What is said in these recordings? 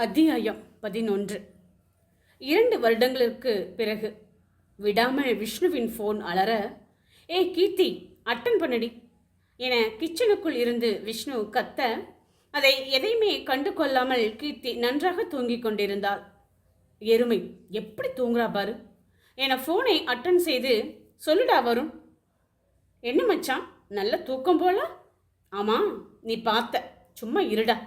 அத்தியாயம் 11. 2 வருடங்களுக்கு பிறகு விடாமல் விஷ்ணுவின் ஃபோன் அலற, ஏய் கீர்த்தி, அட்டன் பண்ணடி என கிச்சனுக்குள் இருந்து விஷ்ணு கத்த, அதை எதையுமே கண்டு கொள்ளாமல் கீர்த்தி நன்றாக தூங்கிக் கொண்டிருந்தாள். எருமை எப்படி தூங்குறா பாரு என ஃபோனை அட்டன் செய்து, சொல்லுடா வருண். என்ன மச்சான், நல்ல தூக்கம் போல? ஆமாம், நீ பார்த்த, சும்மா இருடா.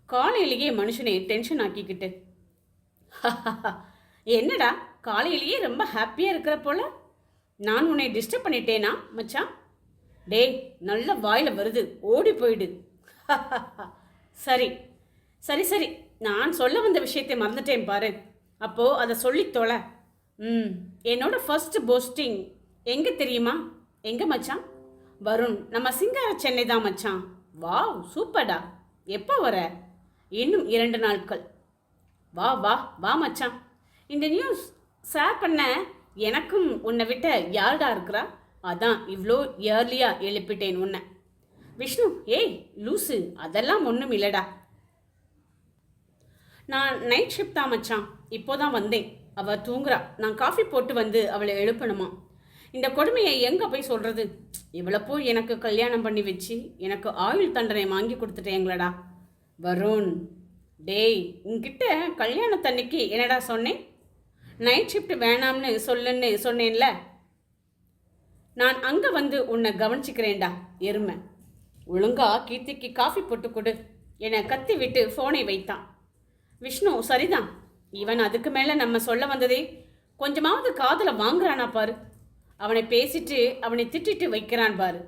காலையிலேயே மனுஷனை டென்ஷன் ஆக்கிக்கிட்டு. என்னடா காலையிலேயே ரொம்ப ஹாப்பியாக இருக்கிற போல? நான் உன்னை டிஸ்டர்ப் பண்ணிட்டேனா மச்சான்? டேய், நல்ல வாயில் வருது, ஓடி போயிடு. சரி சரி சரி, நான் சொல்ல வந்த விஷயத்தை மறந்துட்டேன் பாரு. அப்போது அதை சொல்லி தொலை. என்னோட ஃபர்ஸ்ட் போஸ்டிங் எங்கே தெரியுமா? எங்கே மச்சான்? வருண், நம்ம சிங்கார சென்னை தான் மச்சான். வாவ், சூப்பர்டா. எப்போ வர? இன்னும் 2 நாட்கள். வா வா வா மச்சான். இந்த நியூஸ் ஷேர் பண்ண எனக்கும் உன்னை விட்ட யார்டா இருக்கிறா? அதான் இவ்வளோ இயர்லியாக எழுப்பிட்டேன் உன்னை. விஷ்ணு, ஏய் லூசு, அதெல்லாம் ஒன்றும் இல்லைடா. நான் நைட் ஷிஃப்ட் தான் மச்சான், இப்போதான் வந்தேன். அவள் தூங்குறா, நான் காஃபி போட்டு வந்து அவளை எழுப்பணுமா? இந்த கொடுமையை எங்கே போய் சொல்கிறது? இவ்வளோ போய் எனக்கு கல்யாணம் பண்ணி வச்சு எனக்கு ஆயுள் தண்டனை வாங்கி கொடுத்துட்டேங்களடா. வருண், டேய், உன்கிட்ட கல்யாணத்தன்னைக்கு என்னடா சொன்னேன்? நைட் ஷிஃப்ட் வேணாம்னு சொல்லுன்னு சொன்னேன்ல. நான் அங்கே வந்து உன்னை கவனிச்சுக்கிறேன்டா எருமை. ஒழுங்கா கீர்த்திக்கு காஃபி போட்டு கொடு என கத்தி விட்டு ஃபோனை வைத்தான். விஷ்ணு, சரிதான், இவன் அதுக்கு மேலே நம்ம சொல்ல வந்ததே கொஞ்சமாவது காதில் வாங்குறானா பாரு. அவனை பேசிட்டு அவனை திட்டிட்டு வைக்கிறான் பாரு.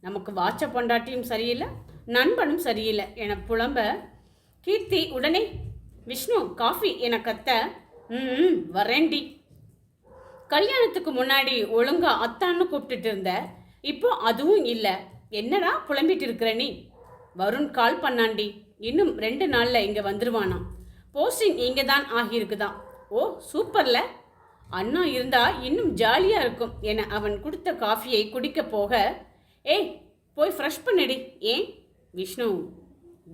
நமக்கு வாட்ச பொண்டாட்டியும் சரியில்லை, நண்பனும் சரியில்லை என புலம்ப கீர்த்தி உடனே, விஷ்ணு காஃபி என கத்த, வரேன்டி. கல்யாணத்துக்கு முன்னாடி ஒழுங்கா அத்தான்னு கூப்பிட்டுட்டு இருந்த, இப்போ அதுவும் இல்லை. என்னடா புலம்பிட்டு இருக்கிற நீ? வருண் கால் பண்ணாண்டி, இன்னும் 2 நாளில் இங்கே வந்துடுவானாம். போஸ்டிங் இங்கே தான் ஆகியிருக்குதான். ஓ சூப்பர்ல, அண்ணா இருந்தா இன்னும் ஜாலியாக இருக்கும் என அவன் கொடுத்த காஃபியை குடிக்க போக, ஏய் போய் ஃப்ரெஷ் பண்ணிடி. ஏன் விஷ்ணு?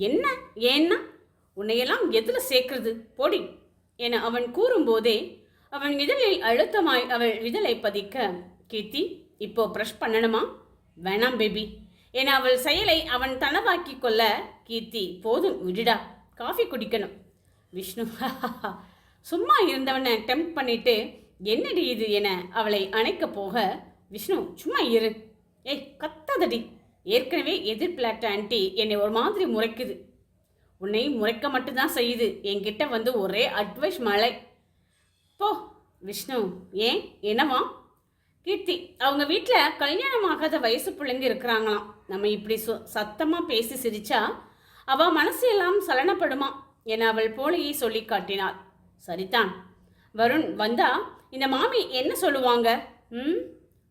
என்ன ஏன்னா? உன்னையெல்லாம் எதில் சேர்க்கறது போடி என அவன் கூறும்போதே அவன் இதழில் அழுத்தமாய் அவள் இதழை பதிக்க, கீர்த்தி இப்போ ப்ரஷ் பண்ணணுமா? வேணாம் பேபி என அவள் செயலை அவன் தனவாக்கி கொள்ள, கீர்த்தி போதும் விடுடா, காஃபி குடிக்கணும். விஷ்ணு சும்மா இருந்தவனை டெம்ப் பண்ணிட்டு, என்னடி இது என அவளை அணைக்க போக, விஷ்ணு சும்மா இரு. ஏய் கத்தாதடி, ஏற்கனவே எதிர்பிளாட்ட ஆண்டி என்னை ஒரு மாதிரி முறைக்குது. உன்னை முறைக்க மட்டும்தான் செய்யுது, என்கிட்ட வந்து ஒரே அட்வைஸ் மழை. போ விஷ்ணு. ஏன் என்னவா? கீர்த்தி, அவங்க வீட்டில் கல்யாணமாகாத வயசு பிள்ளைங்க இருக்கிறாங்களாம். நம்ம இப்படி சத்தமாக பேசி சிரிச்சா அவள் மனசு எல்லாம் சலனப்படுமா என அவள் போலையை சொல்லி காட்டினாள். சரிதான். வருண் வந்தா இந்த மாமி என்ன சொல்லுவாங்க?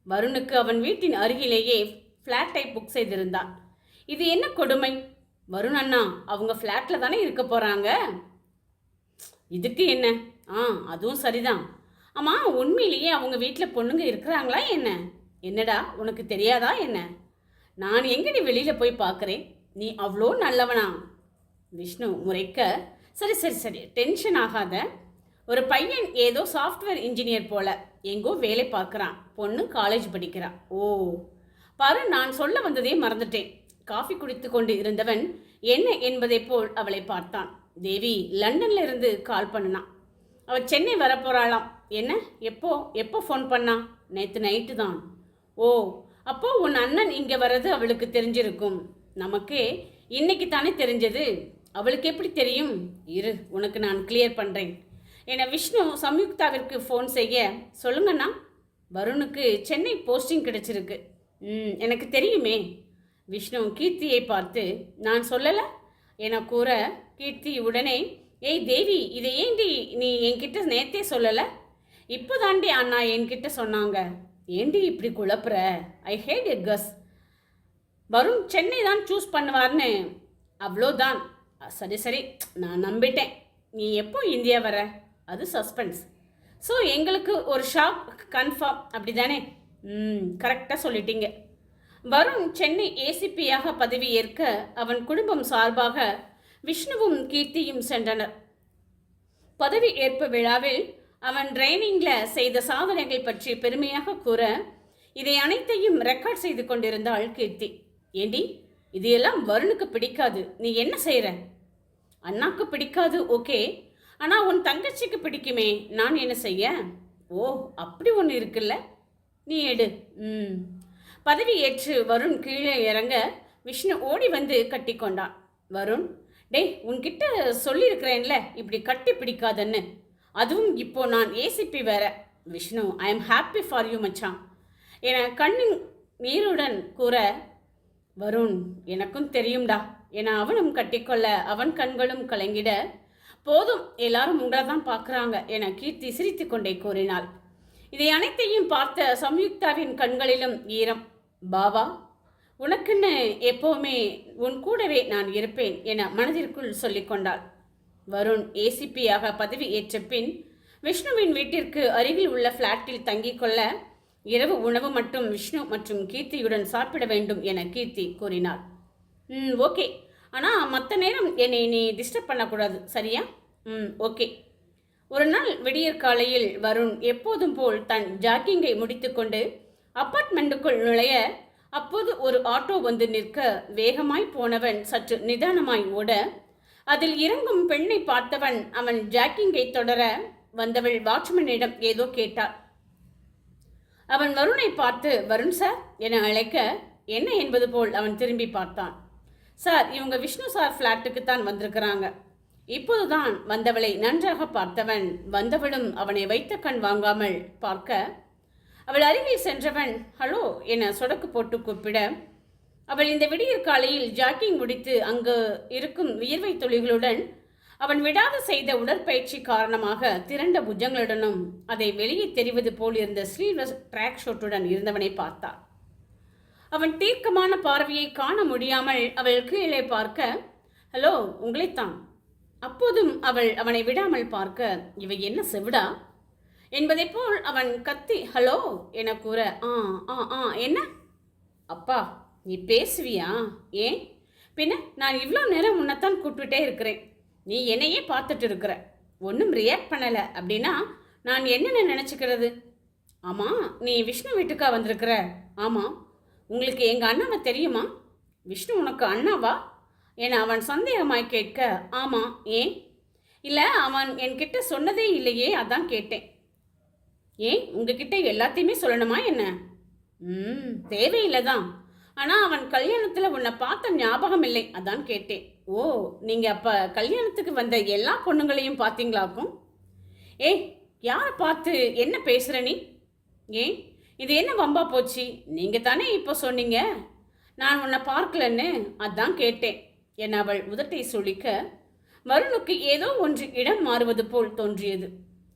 வருணுக்கு அவன் வீட்டின் அருகிலேயே ஃப்ளாட்டை புக் செய்திருந்தான். இது என்ன கொடுமை? வருண் அண்ணா அவங்க ஃப்ளாட்டில் தானே இருக்க போகிறாங்க. இதுக்கு என்ன? அதுவும் சரிதான். ஆமாம், உண்மையிலேயே அவங்க வீட்டில் பொண்ணுங்க இருக்கிறாங்களா என்ன? என்னடா உனக்கு தெரியாதா என்ன? நான் எங்கடி வெளியில் போய் பார்க்குறேன், நீ அவ்வளோ நல்லவனா? விஷ்ணு முறைக்க, சரி சரி சரி, டென்ஷன் ஆகாத. ஒரு பையன் ஏதோ சாஃப்ட்வேர் இன்ஜினியர் போல எங்கோ வேலை பார்க்குறான், பொண்ணு காலேஜ் படிக்கிறான். ஓ பாரு, நான் சொல்ல வந்ததே மறந்துட்டேன். காஃபி குடித்து கொண்டு இருந்தவன் என்ன என்பதை போல் அவளை பார்த்தான். தேவி லண்டன்ல இருந்து கால் பண்ணினான். அவள் சென்னை வரப்போறாளாம். என்ன? எப்போ எப்போ ஃபோன் பண்ணா? நேற்று நைட்டு தான். ஓ, அப்போ உன் அண்ணன் இங்கே வர்றது அவளுக்கு தெரிஞ்சிருக்கும். நமக்கே இன்னைக்கு தானே தெரிஞ்சது, அவளுக்கு எப்படி தெரியும்? இரு, உனக்கு நான் கிளியர் பண்ணுறேன் என விஷ்ணு சம்யுக்தாவிற்கு ஃபோன் செய்ய, சொல்லுங்கண்ணா, வருணுக்கு சென்னை போஸ்டிங் கிடைச்சிருக்கு. எனக்கு தெரியுமே. விஷ்ணு கீர்த்தியை பார்த்து, நான் சொல்லலை என கூற, கீர்த்தி உடனே, ஏய் தேவி, இதை ஏண்டி நீ என்கிட்ட நேற்றே சொல்லலை? இப்போ தாண்டி அண்ணா என்கிட்ட சொன்னாங்க. ஏண்டி இப்படி குழப்புற? ஐ ஹேட் எ கஸ். வருண் சென்னை தான் சூஸ் பண்ணுவார்னு அவ்வளோதான். சரி சரி, நான் நம்பிட்டேன். நீ எப்போ இந்தியா வர? அது சஸ்பென்ஸ். ஸோ எங்களுக்கு ஒரு ஷாக் கன்ஃபார்ம், அப்படி தானே? கரெக்டாக சொல்லிட்டீங்க. வருண் சென்னை ஏசிபியாக பதவி ஏற்க அவன் குடும்பம் சார்பாக விஷ்ணுவும் கீர்த்தியும் சென்றனர். பதவி ஏற்பு விழாவில் அவன் ட்ரைனிங்கில் செய்த சாதனைகள் பற்றி பெருமையாக கூற இதை அனைத்தையும் ரெக்கார்ட் செய்து கொண்டிருந்தாள் கீர்த்தி. ஏண்டி, இது எல்லாம் வருணுக்கு பிடிக்காது, நீ என்ன செய்கிற? அண்ணாக்கு பிடிக்காது, ஓகே, ஆனால் உன் தங்கச்சிக்கு பிடிக்குமே, நான் என்ன செய்ய? ஓ, அப்படி ஒன்று இருக்குல்ல, நீ எடு. பதவி ஏற்று வருண் கீழே இறங்க விஷ்ணு ஓடி வந்து கட்டி கொண்டான். வருண், டேய், உன்கிட்ட சொல்லியிருக்கிறேன்ல இப்படி கட்டி பிடிக்காதன்னு, அதுவும் இப்போ நான் ஏசிபி வேற. Vishnu, I am happy for you மச்சான் என கண்ணின் நீருடன் கூற, வருண், எனக்கும் தெரியும்டா என அவனும் கட்டிக்கொள்ள அவன் கண்களும் கலங்கிட, போதும், எல்லாரும் உங்களை தான் பார்க்குறாங்க என கீர்த்தி சிரித்து கொண்டே கூறினாள். இதை அனைத்தையும் பார்த்த சம்யுக்தாவின் கண்களிலும் ஈரம். பாவா, உனக்குன்னு எப்போவுமே உன் கூடவே நான் இருப்பேன் என மனதிற்குள் சொல்லிக்கொண்டாள். வருண் ஏசிபியாக பதவி ஏற்ற பின் விஷ்ணுவின் வீட்டிற்கு அருகில் உள்ள ஃப்ளாட்டில் தங்கிக் கொள்ள இரவு உணவு மட்டும் விஷ்ணு மற்றும் கீர்த்தியுடன் சாப்பிட வேண்டும் என கீர்த்தி கூறினாள். ஓகே, ஆனால் மற்ற நேரம் என்னை நீ டிஸ்டர்ப் பண்ணக்கூடாது, சரியா? ஓகே. ஒரு நாள் விடியற் காலையில் வருண் எப்போதும் போல் தன் ஜாக்கிங்கை முடித்துக்கொண்டு அப்பார்ட்மெண்ட்டுக்குள் நுழைய, அப்போது ஒரு ஆட்டோ வந்து நிற்க வேகமாய் போனவன் சற்று நிதானமாய் ஓட, அதில் இறங்கும் பெண்ணை பார்த்தவன் அவன் ஜாக்கிங்கை தொடர வந்தவள் வாட்ச்மேனிடம் ஏதோ கேட்டாள். அவன் வருணை பார்த்து வருண் சார் என அழைக்க, என்ன என்பது போல் அவன் திரும்பி பார்த்தான். சார், இவங்க விஷ்ணு சார் ஃப்ளாட்டுக்கு தான் வந்திருக்கிறாங்க. இப்போதுதான் வந்தவளை நன்றாக பார்த்தவன் வந்தவளும் அவனை வைத்த கண் வாங்காமல் பார்க்க, அவள் அருகில் சென்றவன் ஹலோ என சொடக்கு போட்டு கூப்பிட, அவள் இந்த விடியற் காலையில் ஜாக்கிங் முடித்து அங்கு இருக்கும் வியர்வை துளிகளுடன் அவன் விடாத செய்த உடற்பயிற்சி காரணமாக திரண்ட புஜங்களுடனும் அதை வெளியே தெரிவது போல் இருந்த ஸ்லீவ்லெஸ் ட்ராக் ஷோட்டுடன் இருந்தவனை பார்த்தாள். அவன் தீர்க்கமான பார்வையை காண முடியாமல் அவள் கீழே பார்க்க, ஹலோ, உங்களைத்தான். அப்போதும் அவள் அவனை விடாமல் பார்க்க, இவை என்ன செவிடா என்பதை போல் அவன் கத்தி ஹலோ என கூற, என்ன அப்பா, நீ பேசுவியா? ஏன் பின்ன, நான் இவ்வளோ நேரம் உன்னைத்தான் கூப்பிட்டுட்டே இருக்கிறேன், நீ என்னையே பார்த்துட்டு இருக்கிற, ஒன்றும் ரியாக்ட் பண்ணலை அப்படின்னா நான் என்னென்ன நினச்சிக்கிறது? ஆமாம், நீ விஷ்ணு வீட்டுக்கா வந்திருக்கிற? ஆமாம். உங்களுக்கு எங்கள் அண்ணாவை தெரியுமா? விஷ்ணு உனக்கு அண்ணாவா என அவன் சந்தேகமாய் கேட்க, ஆமாம். ஏன்? இல்லை, அவன் என்கிட்ட சொன்னதே இல்லையே, அதான் கேட்டேன். ஏன், உங்ககிட்ட எல்லாத்தையுமே சொல்லணுமா என்ன? தேவையில்லை தான், ஆனால் அவன் கல்யாணத்தில் உன்னை பார்த்த ஞாபகம் இல்லை, அதான் கேட்டேன். ஓ, நீங்கள் அப்போ கல்யாணத்துக்கு வந்த எல்லா பொண்ணுங்களையும் பார்த்தீங்களாக்கும்? ஏய், யாரை பார்த்து என்ன பேசுகிற நீ? ஏன், இது என்ன வம்பா போச்சு? நீங்கள் தானே இப்போ சொன்னீங்க நான் உன்னை பார்க்கலன்னு, அதான் கேட்டேன் என அவள் உதட்டை சுளிக்க, வருணுக்கு ஏதோ ஒன்று இடம் மாறுவது போல் தோன்றியது.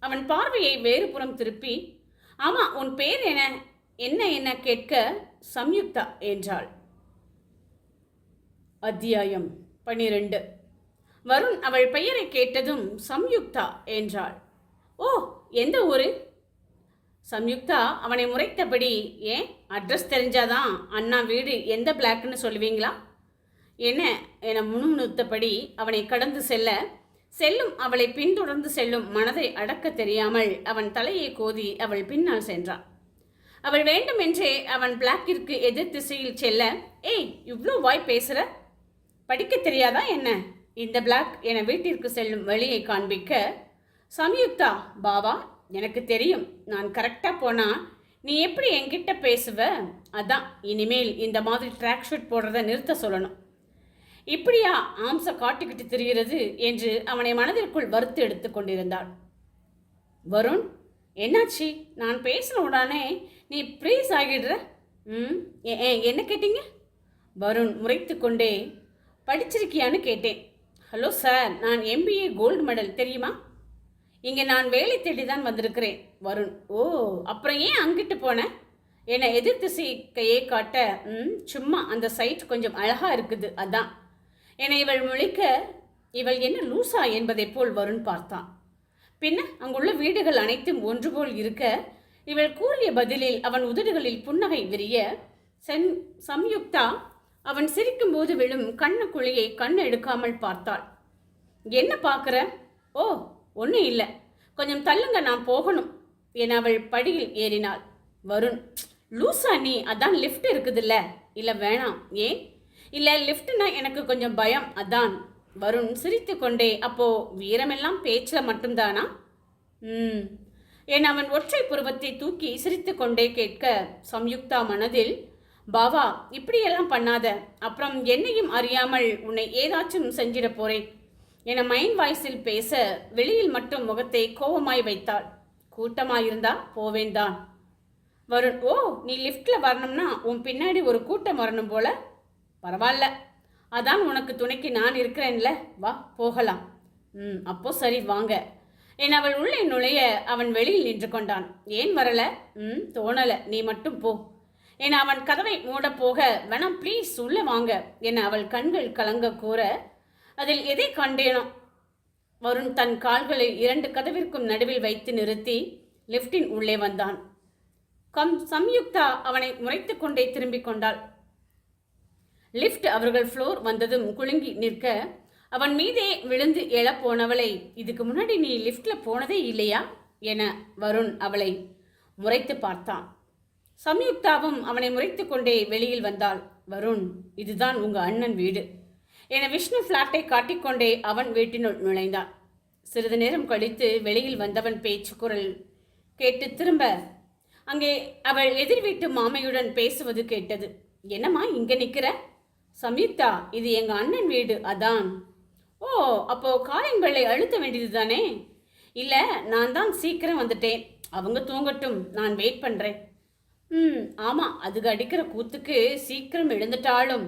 அவன் பார்வையை வேறு புறம் திருப்பி, ஆமாம், உன் பேர் என்ன என்ன கேட்க, சம்யுக்தா என்றாள். அத்தியாயம் 12. வருண் அவள் பெயரை கேட்டதும் சம்யுக்தா என்றாள். ஓ, எந்த ஊரு? சம்யுக்தா அவனை முறைத்தபடி, ஏன், அட்ரஸ் தெரிஞ்சாதான் அண்ணா வீடு எந்த பிளாக்னு சொல்லுவீங்களா என்ன என முணுமுணுத்தபடி அவனை கடந்து செல்லும் அவளை பின்தொடர்ந்து செல்லும் மனதை அடக்க தெரியாமல் அவன் தலையை கோதி அவள் பின்னால் சென்றான். அவள் வேண்டுமென்றே அவன் பிளாக்கிற்கு எதிர் திசையில் செல்ல, ஏய், இவ்வளோ வாய் பேசுகிற, படிக்க தெரியாதா என்ன? இந்த பிளாக் என வீட்டிற்கு செல்லும் வழியை காண்பிக்க, சம்யுக்தா, பாவா, எனக்கு தெரியும், நான் கரெக்டாக போனால் நீ எப்படி என்கிட்ட பேசுவ, அதான் இனிமேல் இந்த மாதிரி ட்ராக் ஷூட் போடுறத நிறுத்த சொல்லணும். இப்படியா ஆம்சை காட்டிக்கிட்டு திரிகிறது என்று அவனை மனதிற்குள் வறுத்து எடுத்து கொண்டிருந்தாள். வருண், என்னாச்சு? நான் பேசின உடனே நீ ப்ரீஸ் ஆகிடுற. என்ன கேட்டீங்க? வருண் முறைத்து கொண்டே, படிச்சிருக்கியான்னு கேட்டேன். ஹலோ சார், நான் MBA கோல்டு மெடல், தெரியுமா? இங்கே நான் வேலை தேடி தான் வந்திருக்கிறேன். வருண், ஓ, அப்புறம் ஏன் அங்கிட்டு போனேன் என எதிர் திசை கையை காட்ட, சும்மா அந்த சைட் கொஞ்சம் அழகாக இருக்குது, அதான் என இவள் முழிக்க, இவள் என்ன லூசா என்பதை போல் வருண் பார்த்தான். பின்ன அங்குள்ள வீடுகள் அனைத்தும் ஒன்று போல் இருக்க இவள் கூறிய பதிலில் அவன் உதடுகளில் புன்னகை விரிய, சம்யுக்தா அவன் சிரிக்கும்போது விழும் கண்ணு குழியை கண் எடுக்காமல் பார்த்தாள். என்ன பார்க்குற? ஓ, ஒன்றும் இல்லை, கொஞ்சம் தள்ளுங்க, நான் போகணும் என அவள் படியில் ஏறினாள். வருண், லூசா நீ, அதான் லிஃப்ட் இருக்குதுல்ல. இல்லை வேணாம். ஏன்? இல்லை லிஃப்ட்னா எனக்கு கொஞ்சம் பயம், அதான். வருண் சிரித்து கொண்டே, அப்போ வீரமெல்லாம் பேச்சில் மட்டும்தானா? என் அவன் ஒற்றை புருவத்தை தூக்கி சிரித்து கொண்டே கேட்க சம்யுக்தா மனதில், பாவா இப்படியெல்லாம் பண்ணாத, அப்புறம் என்னையும் அறியாமல் உன்னை ஏதாச்சும் செஞ்சிட போறேன் என மைண்ட் வாய்ஸில் பேச வெளியில் மட்டும் முகத்தை கோபமாய் வைத்தாள். கூட்டமாயிருந்தா போவேன்தான். வருண், ஓ நீ லிஃப்ட்ல வரணும்னா உன் பின்னாடி ஒரு கூட்டம் வரணும் போல. பரவாயில்ல, அதான் உனக்கு துணைக்கு நான் இருக்கிறேன்ல, வா போகலாம். அப்போ சரி வாங்க என் அவள் உள்ளே நுழைய அவன் வெளியில் நின்று கொண்டான். ஏன் வரல? தோணல, நீ மட்டும் போ என அவன் கதவை மூட போக, வேணாம் ப்ளீஸ் உள்ள வாங்க என அவள் கண்கள் கலங்க கூற, அதில் எதை கண்டேனோ வருண் தன் கால்களை 2 கதவிற்கும் நடுவில் வைத்து நிறுத்தி லிஃப்டின் உள்ளே வந்தான். சம்யுக்தா அவனை முறைத்து கொண்டே திரும்பிக் கொண்டாள். லிஃப்ட் அவர்கள் ஃப்ளோர் வந்ததும் குலுங்கி நிற்க அவன் மீதே விழுந்து எழப்போனவளை, இதுக்கு முன்னாடி நீ லிஃப்ட்ல போனதே இல்லையா என வருண் அவளை முறைத்து பார்த்தான். சம்யுக்தாவும் அவனை முறைத்து கொண்டே வெளியில் வந்தாள். வருண், இதுதான் உங்க அண்ணன் வீடு என விஷ்ணு ஃப்ளாட்டை காட்டிக்கொண்டே அவன் வீட்டினுள் நுழைந்தான். சிறிது நேரம் கழித்து வெளியில் வந்தவன் பேச்சு குரல் கேட்டு திரும்ப அங்கே அவள் எதிர் வீட்டு மாமையுடன் பேசுவது கேட்டது. என்னம்மா இங்க நிக்கிற? சம்யுக்தா, இது எங்க அண்ணன் வீடு, அதான். ஓ, அப்போ காலிங் பெல்லை அழுத்த வேண்டியது தானே? இல்லை, நான் தான் சீக்கிரம் வந்துட்டேன், அவங்க தூங்கட்டும், நான் வெயிட் பண்ணுறேன். ஆமாம், அதுக்கு அடிக்கிற கூத்துக்கு சீக்கிரம் எழுந்துட்டாலும்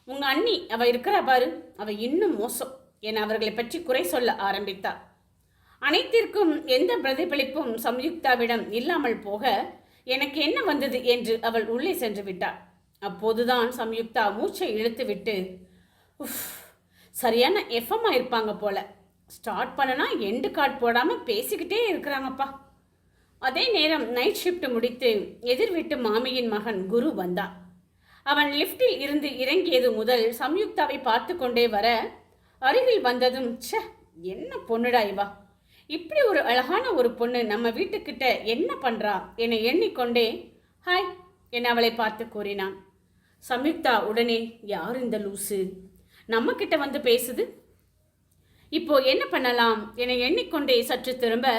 உங்கள் அண்ணி அவள் இருக்கிறா பாரு, அவள் இன்னும் மோசம் என அவர்களை பற்றி குறை சொல்ல ஆரம்பித்தாள். அனைத்திற்கும் எந்த பிரதிபலிப்பும் சம்யுக்தாவிடம் இல்லாமல் போக, எனக்கு என்ன வந்தது என்று அவள் உள்ளே சென்று விட்டாள். அப்போதுதான் சம்யுக்தா மூச்சை இழுத்து விட்டு, சரியான எஃப்எம்மா இருப்பாங்க போல, ஸ்டார்ட் பண்ணனா எண்டு கார்டு போடாமல் பேசிக்கிட்டே இருக்கிறாங்கப்பா. அதே நேரம் நைட் ஷிஃப்ட் முடித்து எதிர் வீட்டு மாமியின் மகன் குரு வந்தான். அவன் லிஃப்டில் இருந்து இறங்கியது முதல் சம்யுக்தாவை பார்த்து கொண்டே வர, அருகில் வந்ததும், ச்சே என்ன பொண்ணுடா இவா, இப்படி ஒரு அழகான ஒரு பொண்ணு நம்ம வீட்டுக்கிட்ட என்ன பண்ணுறா என எண்ணிக்கொண்டே ஹாய் என அவளை பார்த்து கூறினான். சம்யுக்தா உடனே, யார் இந்த லூசு நம்ம கிட்ட வந்து பேசுது, இப்போ என்ன பண்ணலாம் என எண்ணிக்கொண்டே சற்று திரும்ப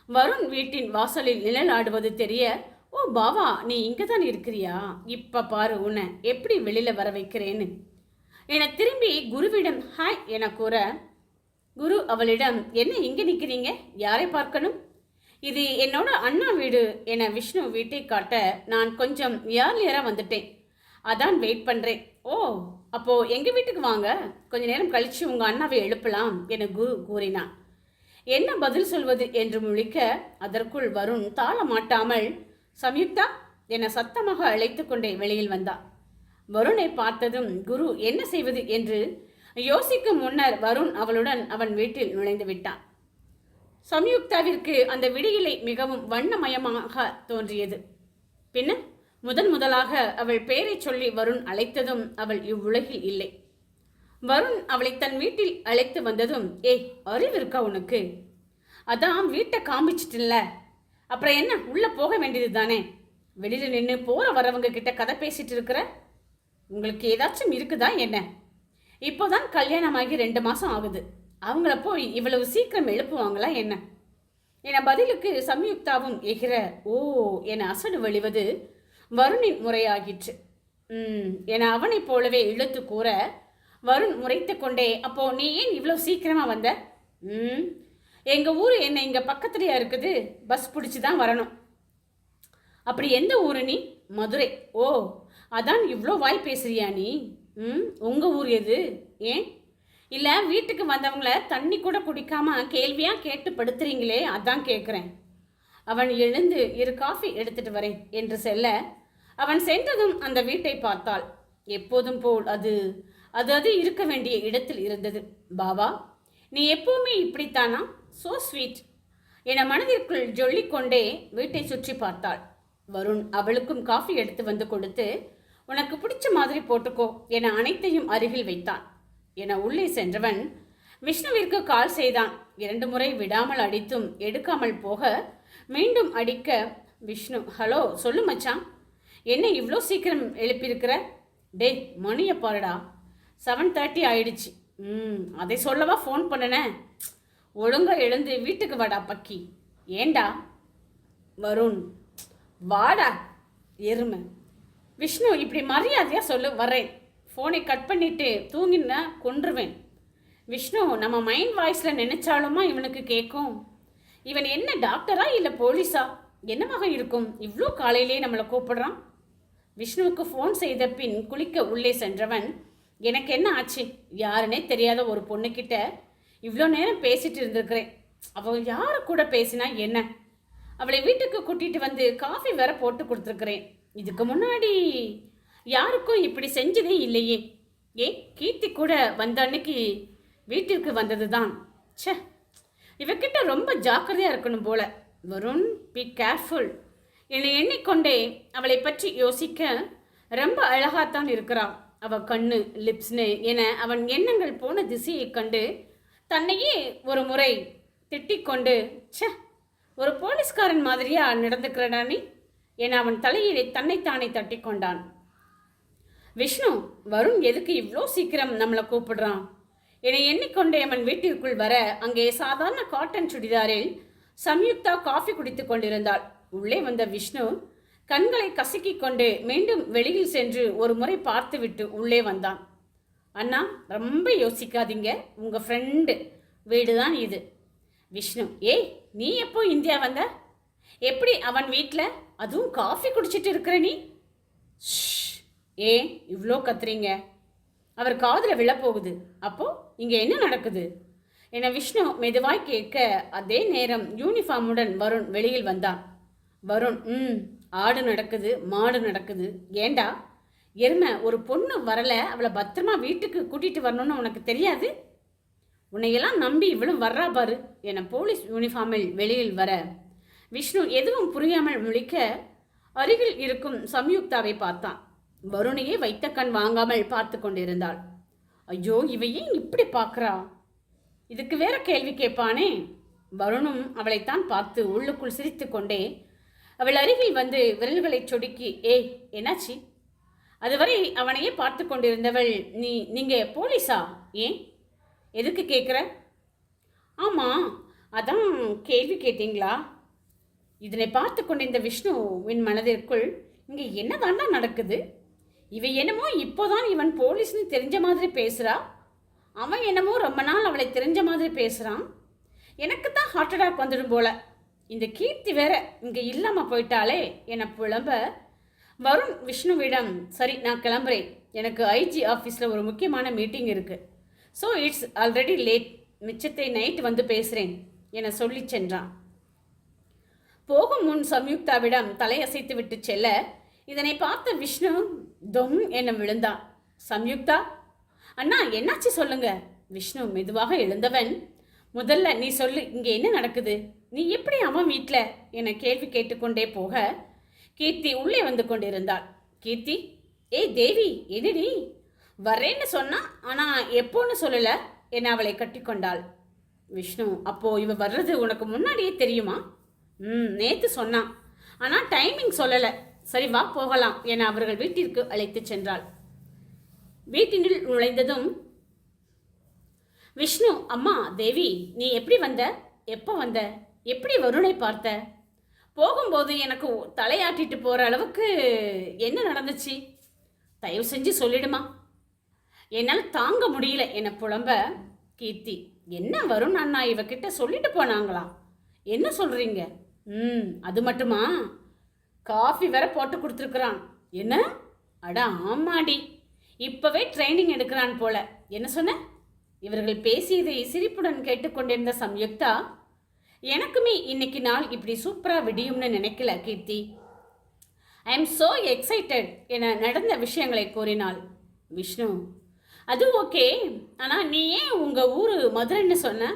வருண் வீட்டின் வாசலில் நிழல் ஆடுவது தெரிய, ஓ பாவா நீ இங்கே தான் இருக்கிறியா, இப்போ பாரு உன்னை எப்படி வெளியில் வர வைக்கிறேன்னு என திரும்பி குருவிடம் ஹாய் என கூற, குரு அவளிடம், என்ன இங்கே நிற்கிறீங்க, யாரை பார்க்கணும்? இது என்னோட அண்ணா வீடு என விஷ்ணு வீட்டை காட்ட, நான் கொஞ்சம் ஏர்லியராக வந்துட்டேன், அதான் வெயிட் பண்ணுறேன். ஓ, அப்போது எங்கள் வீட்டுக்கு வாங்க, கொஞ்ச நேரம் கழித்து உங்கள் அண்ணாவை எழுப்பலாம் என குரு கூறினான். என்ன பதில் சொல்வது என்று முழிக்க, அதற்குள் வருண் தாள மாட்டாமல் சம்யுக்தா என சத்தமாக அழைத்து கொண்டே வெளியில் வந்தான். வருணை பார்த்ததும் குரு என்ன செய்வது என்று யோசிக்கும் முன்னர் வருண் அவளுடன் அவன் வீட்டில் நுழைந்து விட்டான். சம்யுக்தாவிற்கு அந்த விடியலை மிகவும் வண்ணமயமாக தோன்றியது. பின்ன முதலாக அவள் பெயரை சொல்லி வருண் அழைத்ததும் அவள் இவ்வுலகில் இல்லை. வருண் அவளை தன் வீட்டில் அழைத்து வந்ததும், ஏய் அறிவு இருக்கா உனக்கு, அதான் வீட்டை காமிச்சிட்டில்ல, அப்புறம் என்ன உள்ளே போக வேண்டியது தானே, வெளியில் நின்று போகிற வரவங்க கிட்ட கதை பேசிட்டு இருக்கிற, உங்களுக்கு ஏதாச்சும் இருக்குதா என்ன? இப்போதான் கல்யாணமாகி 2 மாதம் ஆகுது, அவங்கள போய் இவ்வளவு சீக்கிரம் எழுப்புவாங்களா என்ன என பதிலுக்கு சம்யுக்தாவும் எகிற ஓ என அசடு வழிவது வருணின் முறையாகிற்று. என அவனைப் போலவே இழுத்து கூற, வருண் முறைத்து கொண்டே, அப்போ நீ ஏன் இவ்வளோ சீக்கிரமாக வந்த? எங்கள் ஊர் என்ன இங்கே பக்கத்துலையா இருக்குது, பஸ் பிடிச்சி தான் வரணும். அப்படி எந்த ஊர் நீ? மதுரை. ஓ, அதான் இவ்வளோ வாய் பேசுறியா நீ? உங்கள் ஊர் எது? ஏன்? இல்லை வீட்டுக்கு வந்தவங்கள தண்ணி கூட குடிக்காமல் கேள்வியாக கேட்டு படுத்துறீங்களே, அதான் கேட்குறேன். அவன் எழுந்து 2 காஃபி எடுத்துட்டு வரேன் என்று செல்ல, அவன் சென்றதும் அந்த வீட்டை பார்த்தாள். எப்போதும் போல் அது இருக்க வேண்டிய இடத்தில் இருந்தது. பாபா நீ எப்பவுமே இப்படித்தானா, சோ ஸ்வீட் என மனதிற்குள் ஜொல்லிக்கொண்டே வீட்டை சுற்றி பார்த்தாள். வருண் அவளுக்கும் காஃபி எடுத்து வந்து கொடுத்து, உனக்கு பிடிச்ச மாதிரி போட்டுக்கோ என அனைத்தையும் அருகில் வைத்தான். என உள்ளே சென்றவன் விஷ்ணுவிற்கு கால் செய்தான். 2 முறை விடாமல் அடித்தும் எடுக்காமல் போக மீண்டும் அடிக்க விஷ்ணு, ஹலோ சொல்லு மச்சான், என்ன இவ்வளோ சீக்கிரம் எழுப்பியிருக்கிற? டே மணியை பாருடா, 7:30 ஆயிடுச்சு. அதை சொல்லவா ஃபோன் பண்ணினேன்? ஒழுங்காக எழுந்து வீட்டுக்கு வாடா பக்கி. ஏண்டா? வருண், வாடா எருமை. விஷ்ணு, இப்படி மரியாதையாக சொல்லு, வரேன். ஃபோனை கட் பண்ணிவிட்டு தூங்கினா கொன்றுவேன். விஷ்ணு, நம்ம மைண்ட் வாய்ஸில் நினைச்சாலுமா இவனுக்கு கேட்கும்? இவன் என்ன டாக்டரா இல்லை போலீஸா? என்னவாக இருக்கும் இவ்வளோ காலையிலே நம்மளை கூப்பிடுறான்? விஷ்ணுவுக்கு ஃபோன் செய்த பின் குளிக்க உள்ளே சென்றவன், எனக்கு என்ன ஆச்சு, யாருன்னே தெரியாத ஒரு பொண்ணுக்கிட்ட இவ்வளோ நேரம் பேசிட்டு இருந்திருக்கிறேன். அவள் யாரு கூட பேசினா என்ன? அவளை வீட்டுக்கு கூட்டிகிட்டு வந்து காஃபி வேற போட்டு கொடுத்துருக்குறேன். இதுக்கு முன்னாடி யாருக்கும் இப்படி செஞ்சதே இல்லையே. கீர்த்தி கூட வந்த அன்னைக்கு வீட்டிற்கு வந்தது தான். ச்சே, இவக்கிட்ட ரொம்ப ஜாக்கிரதையாக இருக்கணும் போல. Varun, be careful. என்னை எண்ணிக்கொண்டே அவளை பற்றி யோசிக்க, ரொம்ப அழகாத்தான் இருக்கிறாள். அவள் கண்ணு, லிப்ஸ்னு என அவன் எண்ணங்கள் போன திசையை கண்டு தன்னையே ஒரு முறை திட்டிக்கொண்டு, ச்சே, ஒரு போலீஸ்காரன் மாதிரியா நடந்துக்கிறடா நீ என அவன் தலையிலே தன்னைத்தானே தட்டி கொண்டான். விஷ்ணு, வருண் எதுக்கு இவ்வளோ சீக்கிரம் நம்மளை கூப்பிடுறான்? என்னை எண்ணிக்கொண்டே அவன் வீட்டிற்குள் வர, அங்கே சாதாரண காட்டன் சுடிதாரில் சம்யுக்தா காஃபி குடித்து கொண்டிருந்தாள். உள்ளே வந்த விஷ்ணு கண்களை கசக்கிக் கொண்டு மீண்டும் வெளியில் சென்று ஒரு முறை பார்த்துவிட்டு உள்ளே வந்தான். அண்ணா, ரொம்ப யோசிக்காதீங்க, உங்கள் ஃப்ரெண்டு வீடு தான் இது. விஷ்ணு, நீ எப்போ இந்தியா வந்த? எப்படி அவன் வீட்டில், அதுவும் காஃபி குடிச்சிட்டு இருக்கிற நீ? இவ்வளோ கத்துறீங்க? அவர் காதில் விழப்போகுது. அப்போ இங்கே என்ன நடக்குது என விஷ்ணு மெதுவாய் கேட்க, அதே நேரம் யூனிஃபார்முடன் வருண் வெளியில் வந்தான். வருண், ஆடு நடக்குது, மாடு நடக்குது. ஏண்டா எருமை, ஒரு பொண்ணு வரலை, அவளை பத்திரமா வீட்டுக்கு கூட்டிகிட்டு வரணும்னு உனக்கு தெரியாது? உன்னையெல்லாம் நம்பி இவ்வளவு வர்றா பாரு என போலீஸ் யூனிஃபார்மில் வெளியில் வர, விஷ்ணு எதுவும் புரியாமல் முழிக்க அருகில் இருக்கும் சம்யுக்தாவை பார்த்தான். வருணையே வைத்த கண் வாங்காமல் பார்த்து கொண்டிருந்தாள். ஐயோ, இவ ஏன் இப்படி பார்க்குறா? இதுக்கு வேற கேள்வி கேட்பானே. வருணும் அவளைத்தான் பார்த்து உள்ளுக்குள் சிரித்து கொண்டே அவள் அருகில் வந்து விரல்களை சொடுக்கி, என்னாச்சு? அதுவரை அவனையே பார்த்து கொண்டிருந்தவள், நீங்கள் போலீஸா? ஏன், எதுக்கு கேட்குற? ஆமாம், அதான் கேள்வி கேட்டீங்களா? இதனை பார்த்து கொண்டிருந்த விஷ்ணுவின் மனதிற்குள், இங்கே என்னதாண்டா நடக்குது? இவ என்னமோ இப்போதான் இவன் போலீஸ்னு தெரிஞ்ச மாதிரி பேசுகிறா, அவன் என்னமோ ரொம்ப நாள் அவளை தெரிஞ்ச மாதிரி பேசுகிறான். எனக்கு தான் ஹார்ட் அட்டாக் வந்துடும் போல. இந்த கீர்த்தி வேற இங்கே இல்லாமல் போயிட்டாளே என புலம்ப, வருண் விஷ்ணுவிடம், சரி நான் கிளம்புறேன், எனக்கு ஐஜி ஆஃபீஸில் ஒரு முக்கியமான மீட்டிங் இருக்குது, ஸோ இட்ஸ் ஆல்ரெடி லேட், மிச்சத்தை நைட் வந்து பேசுகிறேன் என சொல்லி சென்றான். போகும் முன் சம்யுக்தாவிடம் தலையசைத்து விட்டு செல்ல, இதனை பார்த்த விஷ்ணு தொம் என விழுந்தான். சம்யுக்தா, அண்ணா என்னாச்சு சொல்லுங்க. விஷ்ணு மெதுவாக எழுந்தவன், முதல்ல நீ சொல்லு, இங்கே என்ன நடக்குது? நீ எப்படி அவன் வீட்டில் என கேள்வி கேட்டுக்கொண்டே போக, கீர்த்தி உள்ளே வந்து கொண்டிருந்தாள். கீர்த்தி, தேவி, என்னடி வரேன்னு சொன்னா, ஆனால் எப்போன்னு சொல்லலை என அவளை கட்டி கொண்டாள். விஷ்ணு, அப்போ இவ வர்றது உனக்கு முன்னாடியே தெரியுமா? நேற்று சொன்னான், ஆனால் டைமிங் சொல்லலை. சரி வா போகலாம் என அவர்கள் வீட்டிற்கு அழைத்து சென்றாள். வீட்டினுள் நுழைந்ததும் விஷ்ணு, அம்மா தேவி, நீ எப்படி வந்த? எப்போ வந்த? எப்படி வருணை பார்த்த? போகும்போது எனக்கு தலையாட்டிட்டு போகிற அளவுக்கு என்ன நடந்துச்சு? தயவு செஞ்சு சொல்லிடுமா, என்னால் தாங்க முடியல என புலம்ப. கீர்த்தி, என்ன வருண் அண்ணா இவகிட்ட சொல்லிட்டு போனாங்களா? என்ன சொல்கிறீங்க? அது மட்டுமா, காஃபி வேற போட்டு கொடுத்துருக்குறான். என்ன? அட ஆமாடி, இப்போவே ட்ரைனிங் எடுக்கிறான் போல. என்ன சொன்ன? இவர்கள் பேசியதை சிரிப்புடன் கேட்டுக்கொண்டிருந்த சம்யுக்தா, எனக்குமே இன்னைக்கு நாள் இப்படி சூப்பராக விடியும்னு நினைக்கல கீர்த்தி. ஐ எம் ஸோ எக்ஸைட்டட் என நடந்த விஷயங்களை கூறினாள். விஷ்ணு, அது ஓகே, ஆனால் நீ ஏன் உங்கள் ஊர் மதுரைன்னு சொன்ன?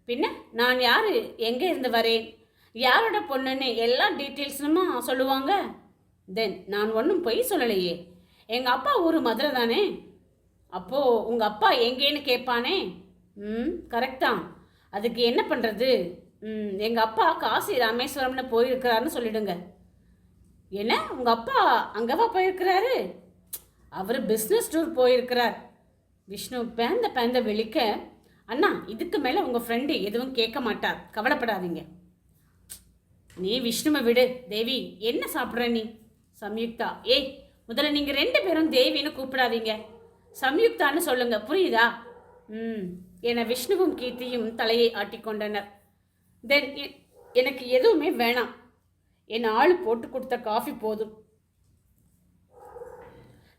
பின்ன நான் யார், எங்கே இருந்து வரேன், யாரோட பொண்ணுன்னு எல்லா டீட்டெயில்ஸுமா சொல்லுவாங்க. தென் நான் ஒன்றும் பொய் சொல்லலையே, எங்கள் அப்பா ஊர் மதுரை தானே. அப்போது உங்கள் அப்பா எங்கேன்னு கேட்பானே. கரெக்ட் தான். அதுக்கு என்ன பண்ணுறது? எங்கள் அப்பா காசி ராமேஸ்வரம்னு போயிருக்கிறாருன்னு சொல்லிடுங்க. என்ன உங்கள் அப்பா அங்கேவா போயிருக்கிறாரு? அவர் பிஸ்னஸ் டூர் போயிருக்கிறார். விஷ்ணு பேந்த பேந்த விழிக்க, அண்ணா இதுக்கு மேலே உங்கள் ஃப்ரெண்டு எதுவும் கேட்க மாட்டார், கவலைப்படாதீங்க. நீ விஷ்ணுவை விடு. தேவி என்ன சாப்பிட்ற நீ? சம்யுக்தா, ஏய் முதல்ல நீங்கள் 2 பேரும் தேவின்னு கூப்பிடாதீங்க, சம்யுக்தான்னு சொல்லுங்க, புரியுதா? என விஷ்ணுவும் கீர்த்தியும் தலையை ஆட்டிக்கொண்டனர். தென் எனக்கு எதுவுமே வேணாம், என் ஆள் போட்டு கொடுத்த காஃபி போதும்,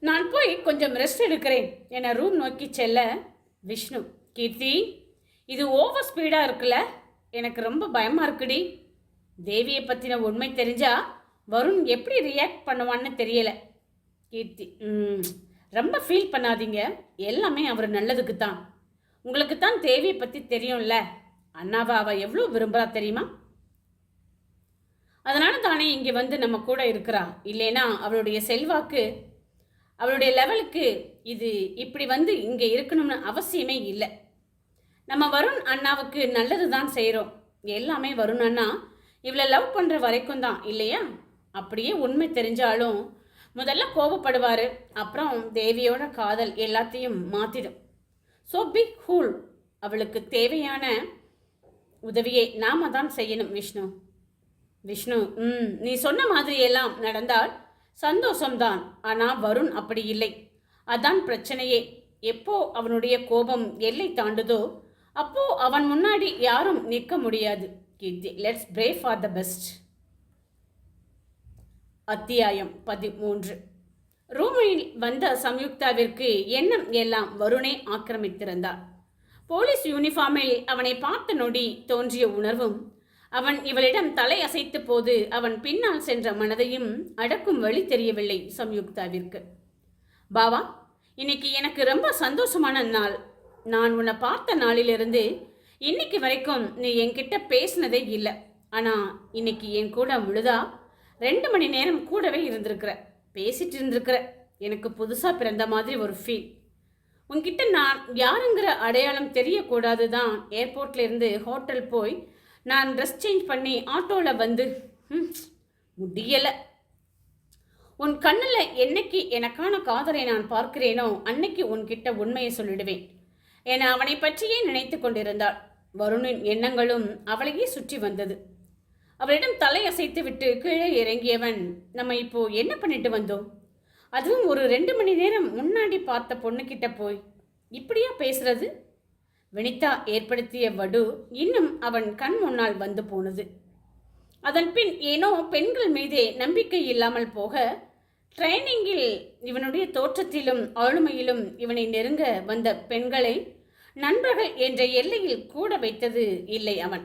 நான் போய் கொஞ்சம் ரெஸ்ட் எடுக்கிறேன் என ரூம் நோக்கி செல்ல, விஷ்ணு, கீர்த்தி இது ஓவர் ஸ்பீடாக இருக்குல்ல, எனக்கு ரொம்ப பயமாக இருக்குடி. தேவியை பற்றின உண்மை தெரிஞ்சா வருண் எப்படி ரியாக்ட் பண்ணுவான்னு தெரியல. கீர்த்தி, ரொம்ப ஃபீல் பண்ணாதீங்க, எல்லாமே அவர் நல்லதுக்கு தான். உங்களுக்கு தான் தேவியை பற்றி தெரியும்ல, அண்ணாவை அவள் எவ்வளோ விரும்புகிறா தெரியுமா? அதனால தானே இங்கே வந்து நம்ம கூட இருக்கிறா. இல்லைனா அவளுடைய செல்வாக்கு, அவளுடைய லெவலுக்கு இது இப்படி வந்து இங்கே இருக்கணும்னு அவசியமே இல்லை. நம்ம வருண் அண்ணாவுக்கு நல்லது தான் செய்கிறோம். எல்லாமே வருண் அண்ணா இவளை லவ் பண்ணுற வரைக்கும் தான், இல்லையா? அப்படியே உண்மை தெரிஞ்சாலும் முதல்ல கோபப்படுவார், அப்புறம் தேவியோட காதல் எல்லாத்தையும் மாற்றிடும். So be cool. அவளுக்கு தேவையான உதவியை நாம தான் செய்யணும் விஷ்ணு. விஷ்ணு, நீ சொன்ன மாதிரி எல்லாம் நடந்தால் சந்தோஷம்தான். ஆனால் வருண் அப்படி இல்லை, அதான் பிரச்சனையே. எப்போ அவனுடைய கோபம் எல்லை தாண்டுதோ அப்போ அவன் முன்னாடி யாரும் நிற்க முடியாது. Keerthi, let's pray for the best. அத்தியாயம் 13. ரூமில் வந்த சம்யுக்தாவிற்கு எண்ணம் எல்லாம் வருணே ஆக்கிரமித்திருந்தார். போலீஸ் யூனிஃபார்மில் அவனை பார்த்த நொடி தோன்றிய உணர்வும், அவன் இவளிடம் தலை அசைத்த போது அவன் பின்னால் சென்ற மனதையும் அடக்கும் வழி தெரியவில்லை சம்யுக்தாவிற்கு. பாவா, இன்னைக்கு எனக்கு ரொம்ப சந்தோஷமான நாள். நான் உன்னை பார்த்த நாளிலிருந்து இன்னைக்கு வரைக்கும் நீ என்கிட்ட பேசினதே இல்லை. ஆனால் இன்னைக்கு என் கூட முழுதா 2 மணி நேரம் கூடவே இருந்திருக்கிற, பேசிட்டு இருந்திருக்கிற. எனக்கு புதுசாக பிறந்த மாதிரி ஒரு ஃபீல். உன்கிட்ட நான் யாருங்கிற அடையாளம் தெரியக்கூடாது தான் ஏர்போர்ட்ல இருந்து ஹோட்டல் போய் நான் ட்ரெஸ் சேஞ்ச் பண்ணி ஆட்டோவில் வந்து முடியலை. உன் கண்ணில் என்னைக்கு எனக்கான காதலை நான் பார்க்கிறேனோ அன்னைக்கு உன்கிட்ட உண்மையை சொல்லிடுவேன் என அவனை பற்றியே நினைத்து கொண்டிருந்தாள். வருணின் எண்ணங்களும் அவளையே சுற்றி வந்தது. அவளிடம் தலை அசைத்து விட்டு கீழே இறங்கியவன், நம்ம இப்போ என்ன பண்ணிட்டு வந்தோம்? அதுவும் ஒரு 2 மணி நேரம் முன்னாடி பார்த்த பொண்ணுக்கிட்ட போய் இப்படியா பேசுறது? வினிதா ஏற்படுத்திய வடு இன்னும் அவன் கண் முன்னால் வந்து போனது. அதன் பின் ஏனோ பெண்கள் மீதே நம்பிக்கை இல்லாமல் போக, ட்ரைனிங்கில் இவனுடைய தோற்றத்திலும் ஆளுமையிலும் இவனை நெருங்க வந்த பெண்களை நண்பர்கள் என்ற எல்லையில் கூட வைத்தது இல்லை அவன்.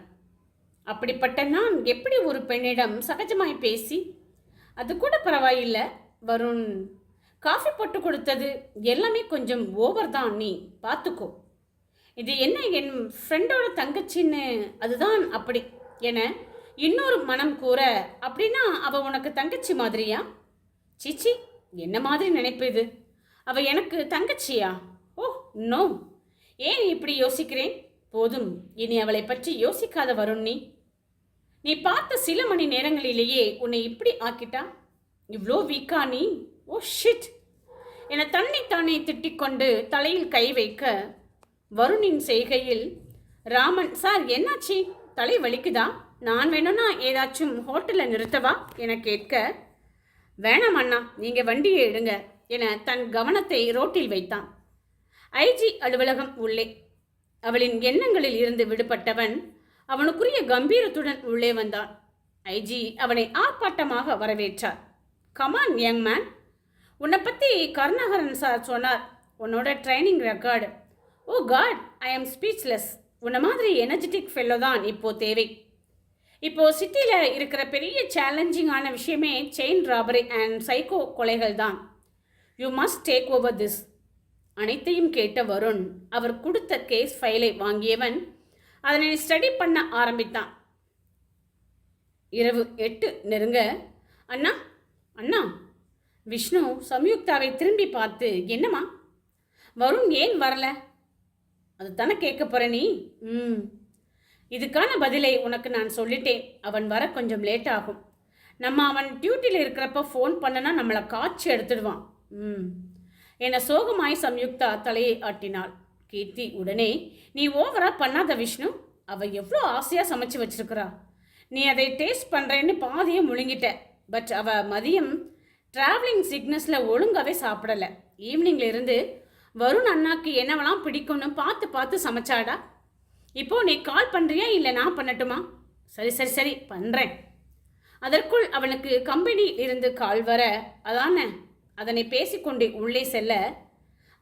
அப்படிப்பட்ட நான் எப்படி ஒரு பெண்ணிடம் சகஜமாய் பேசி, அது கூட பரவாயில்லை வருண், காஃபி போட்டு கொடுத்தது எல்லாமே கொஞ்சம் ஓவர் தான், நீ பார்த்துக்கோ. இது என்ன என் ஃப்ரெண்டோட தங்கச்சின்னு, அதுதான் அப்படி என இன்னொரு மனம் கூற, அப்படின்னா அவள் உனக்கு தங்கச்சி மாதிரியா? சிச்சி, என்ன மாதிரி நினைப்பு இது? அவள் எனக்கு தங்கச்சியா? ஓ நோ, ஏன் இப்படி யோசிக்கிறேன்? போதும், இனி அவளை பற்றி யோசிக்காத வருண். நீ பார்த்த சில மணி நேரங்களிலேயே உன்னை இப்படி ஆக்கிட்டா? இவ்வளோ வீக்கா நீ? ஓ ஷிட் என தன்னைத்தானே திட்டிக்கொண்டு தலையில் கை வைக்க, வருணின் செய்கையில் ராமன், சார் என்னாச்சு, தலை வலிக்குதா? நான் வேணும்னா ஏதாச்சும் ஹோட்டலில் நிறுத்தவா என கேட்க, வேணாம் அண்ணா, நீங்கள் வண்டியை எடுங்க என தன் கவனத்தை ரோட்டில் வைத்தான். ஐஜி அலுவலகம் உள்ளே. அவளின் எண்ணங்களில் இருந்து விடுபட்டவன் அவனுக்குரிய கம்பீரத்துடன் உள்ளே வந்தான். ஐஜி அவனை ஆர்ப்பாட்டமாக வரவேற்றார். கமான் யங் மேன், உன்னை பற்றி கருணாகரன் சார் சொன்னார், உன்னோட ட்ரைனிங் ரெக்கார்டு. ஓ காட், ஐ ஆம் ஸ்பீச்லெஸ். உன்னை மாதிரி எனர்ஜெட்டிக் ஃபெல்லோ தான் இப்போது தேவை. இப்போது சிட்டியில் இருக்கிற பெரிய சேலஞ்சிங்கான விஷயமே செயின் ராபரி அண்ட் சைக்கோ கொலைகள் தான். You must take over this. அனைத்தையும் கேட்ட வருண் அவர் கொடுத்த கேஸ் ஃபைலை வாங்கியவன் அதனை ஸ்டடி பண்ண ஆரம்பித்தான். இரவு 8 நெருங்க, அண்ணா அண்ணா. விஷ்ணு சம்யுக்தாவை திரும்பி பார்த்து, என்னம்மா வருண் ஏன் வரல? அது தானே கேட்க போற நீ? இதுக்கான பதிலை உனக்கு நான் சொல்லிட்டேன். அவன் வர கொஞ்சம் லேட் ஆகும். நம்ம அவன் டியூட்டியில் இருக்கிறப்ப ஃபோன் பண்ணனா நம்மளை காய்ச்சி எடுத்துடுவான். என சோகமாய் சம்யுக்தா தலையை ஆட்டினாள். கீர்த்தி உடனே, நீ ஓவரா பண்ணாத விஷ்ணு. அவள் எவ்வளோ ஆசையாக சமைச்சு வச்சிருக்கிறா. நீ அதை டேஸ்ட் பண்ணுறேன்னு பாதியை முழுங்கிட்ட. பட் அவள் மதியம் ட்ராவலிங் சிக்னஸில் ஒழுங்காகவே சாப்பிடலை. ஈவினிங்கில் இருந்து வருண் அண்ணாக்கு என்னவெல்லாம் பிடிக்கும்னு பார்த்து பார்த்து சமைச்சாடா. இப்போது நீ கால் பண்ணுறியா இல்லை நான் பண்ணட்டுமா? சரி சரி சரி பண்ணுறேன். அதற்குள் அவனுக்கு கம்பெனி இருந்து கால் வர, அதானே அதனை பேசிக்கொண்டே உள்ளே செல்ல,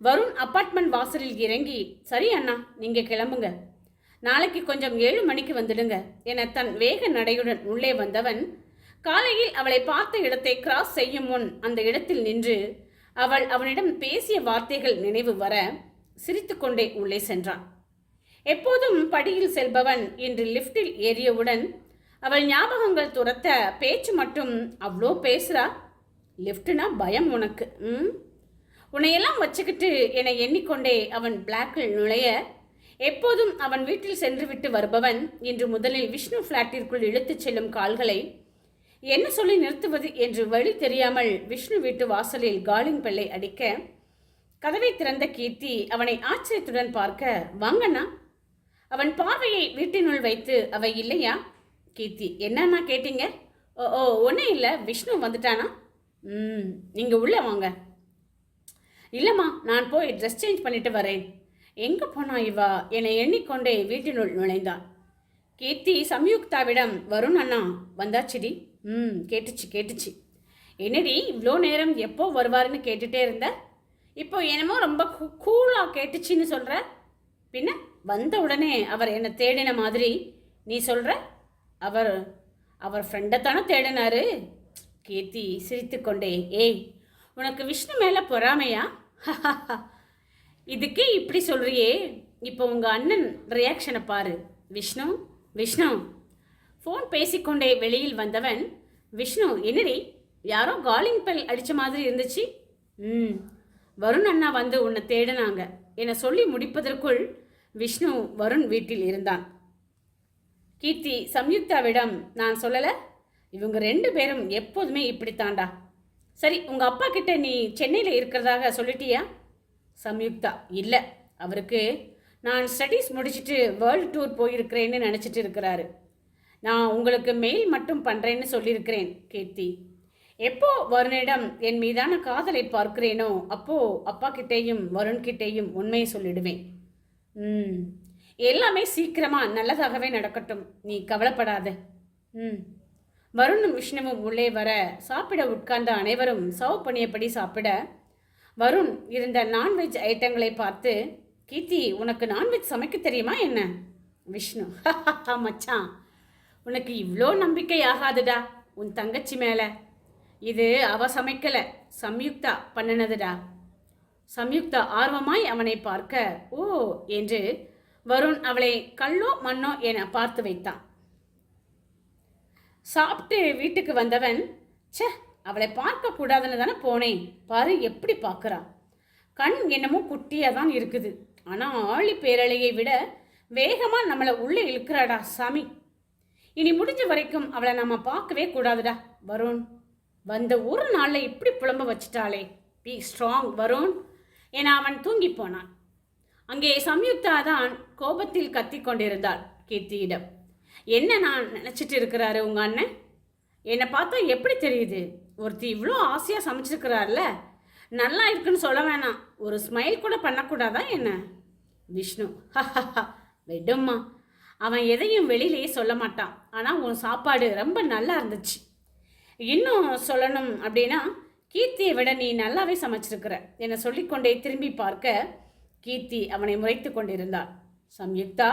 வருண் அப்பார்ட்மெண்ட் வாசலில் இறங்கி, சரி அண்ணா நீங்கள் கிளம்புங்க, நாளைக்கு கொஞ்சம் 7 மணிக்கு வந்துடுங்க என தன் வேக நடையுடன் உள்ளே வந்தவன் காலையில் அவளை பார்த்த இடத்தை கிராஸ் செய்யும் முன் அந்த இடத்தில் நின்று அவள் அவனிடம் பேசிய வார்த்தைகள் நினைவு வர சிரித்துக்கொண்டே உள்ளே சென்றான். எப்போதும் படியில் செல்பவன் இன்று லிஃப்டில் ஏறியவுடன் அவள் ஞாபகங்கள் துரத்த பேச்சு மட்டும் அவ்வளோ பேசுகிறா. லிஃப்ட்னா பயம் உனக்கு. உன்னையெல்லாம் வச்சுக்கிட்டு என எண்ணிக்கொண்டே அவன் பிளாக்கில் நுழைய, எப்போதும் அவன் வீட்டில் சென்று விட்டு வருபவன் இன்று முதலில் விஷ்ணு ஃப்ளாட்டிற்குள் இழுத்துச் செல்லும் கால்களை என்ன சொல்லி நிறுத்துவது என்று வழி தெரியாமல் விஷ்ணு வீட்டு வாசலில் காலிங் பெல்லை அடிக்க, கதவை திறந்த கீர்த்தி அவனை ஆச்சரியத்துடன் பார்க்க, வாங்கண்ணா. அவன் பார்வையை வீட்டினுள் வைத்து, அவை இல்லையா? கீர்த்தி, என்னன்னா கேட்டீங்க? ஓ ஒன்றும் இல்லை, விஷ்ணு வந்துட்டானா? நீங்கள் உள்ளே வாங்க. இல்லைம்மா, நான் போய் ட்ரெஸ் சேஞ்ச் பண்ணிட்டு வரேன். எங்கே போனா இவா என எண்ணிக்கொண்டே வீட்டினுள் நுழைந்தான். கீர்த்தி சம்யுக்தாவிடம், வருண் அண்ணா வந்தாச்சுடி. கேட்டுச்சு. என்னடி இவ்வளோ நேரம் எப்போ வருவாருன்னு கேட்டுகிட்டே இருந்த? இப்போ என்னமோ ரொம்ப கூலாக கேட்டுச்சின்னு சொல்கிற. பின்ன வந்த உடனே அவர் என்னை தேடின மாதிரி நீ சொல்கிற? அவர் ஃப்ரெண்டை தானே தேடினாரு. கீர்த்தி சிரித்து கொண்டே, ஏய் உனக்கு விஷ்ணு மேலே பொறாமையா? இதுக்கே இப்படி சொல்கிறியே. இப்போ உங்கள் அண்ணன் ரியாக்ஷனை பாரு. விஷ்ணு ஃபோன் பேசிக்கொண்டே வெளியில் வந்தவன், விஷ்ணு என்னடி யாரோ காலிங் பெல் அடித்த மாதிரி இருந்துச்சு. வருண் அண்ணா வந்து உன்னை தேடினாங்க என சொல்லி முடிப்பதற்குள் விஷ்ணு வருண் வீட்டில் இருந்தான். கீர்த்தி சம்யுக்தாவிடம், நான் சொல்லலை, இவங்க 2 பேரும் எப்போதுமே இப்படித்தாண்டா. சரி, உங்கள் அப்பா கிட்ட நீ சென்னையில் இருக்கிறதாக சொல்லிட்டியா? சம்யுக்தா, இல்லை, அவருக்கு நான் ஸ்டடீஸ் முடிச்சுட்டு வேர்ல்டு டூர் போயிருக்கிறேன்னு நினச்சிட்டு இருக்கிறாரு. நான் உங்களுக்கு மெயில் மட்டும் பண்ணுறேன்னு சொல்லியிருக்கிறேன். கீர்த்தி, எப்போ வருணிடம் என் மீதான காதலை பார்க்கிறேனோ அப்போது அப்பா கிட்டேயும் வருண்கிட்டேயும் உண்மையை சொல்லிடுவேன். எல்லாமே சீக்கிரமாக நல்லதாகவே நடக்கட்டும், நீ கவலைப்படாத. வருணும் விஷ்ணுவும் உள்ளே வர சாப்பிட உட்கார்ந்த அனைவரும் சர்வ் பண்ணியபடி சாப்பிட, வருண் இருந்த நான்வெஜ் ஐட்டங்களை பார்த்து, கீர்த்தி உனக்கு நான்வெஜ் சமைக்க தெரியுமா என்ன? விஷ்ணு, மச்சான் உனக்கு இவ்வளோ நம்பிக்கை ஆகாதுடா உன் தங்கச்சி மேலே. இது அவ சமைக்கலை, சம்யுக்தா பண்ணினதுடா. சம்யுக்தா ஆர்வமாய் அவனை பார்க்க, ஓ என்று வருண் அவளை கல்லோ மண்ணோ என பார்த்து வைத்தான். சாப்பிட்டு வீட்டுக்கு வந்தவன், அவளை பார்க்க கூடாதுன்னு தானே போனேன், பாரு எப்படி பார்க்குறா. கண் என்னமோ குட்டியாக தான் இருக்குது, ஆனால் ஆழி பேரலையை விட வேகமாக நம்மளை உள்ளே இழுக்கிறாடா சாமி. இனி முடிஞ்ச வரைக்கும் அவளை நம்ம பார்க்கவே கூடாதுடா. வருண் வந்த ஒரு நாளில் இப்படி புலம்ப வச்சிட்டாளே. பி ஸ்ட்ராங் வருண் என அவன் தூங்கி போனான். அங்கே சம்யுக்தா தான் கோபத்தில் கத்தி கொண்டிருந்தாள் கீர்த்தியிடம். என்ன நான் நினச்சிட்டு இருக்கிறாரு உங்கள் அண்ணன்? என்னை பார்த்தா எப்படி தெரியுது? ஒருத்தி இவ்வளோ ஆசையாக சமைச்சிருக்கிறார்ல, நல்லா இருக்குன்னு சொல்ல வேணாம், ஒரு ஸ்மைல் கூட பண்ணக்கூடாதா என்ன? விஷ்ணு, விடும்மா, அவன் எதையும் வெளியிலேயே சொல்ல மாட்டான். ஆனால் உன் சாப்பாடு ரொம்ப நல்லா இருந்துச்சு. இன்னும் சொல்லணும் அப்படின்னா, கீர்த்தியை விட நீ நல்லாவே சமைச்சிருக்கிற என சொல்லிக்கொண்டே திரும்பி பார்க்க கீர்த்தி அவனை முறைத்து கொண்டிருந்தாள். சம்யுக்தா,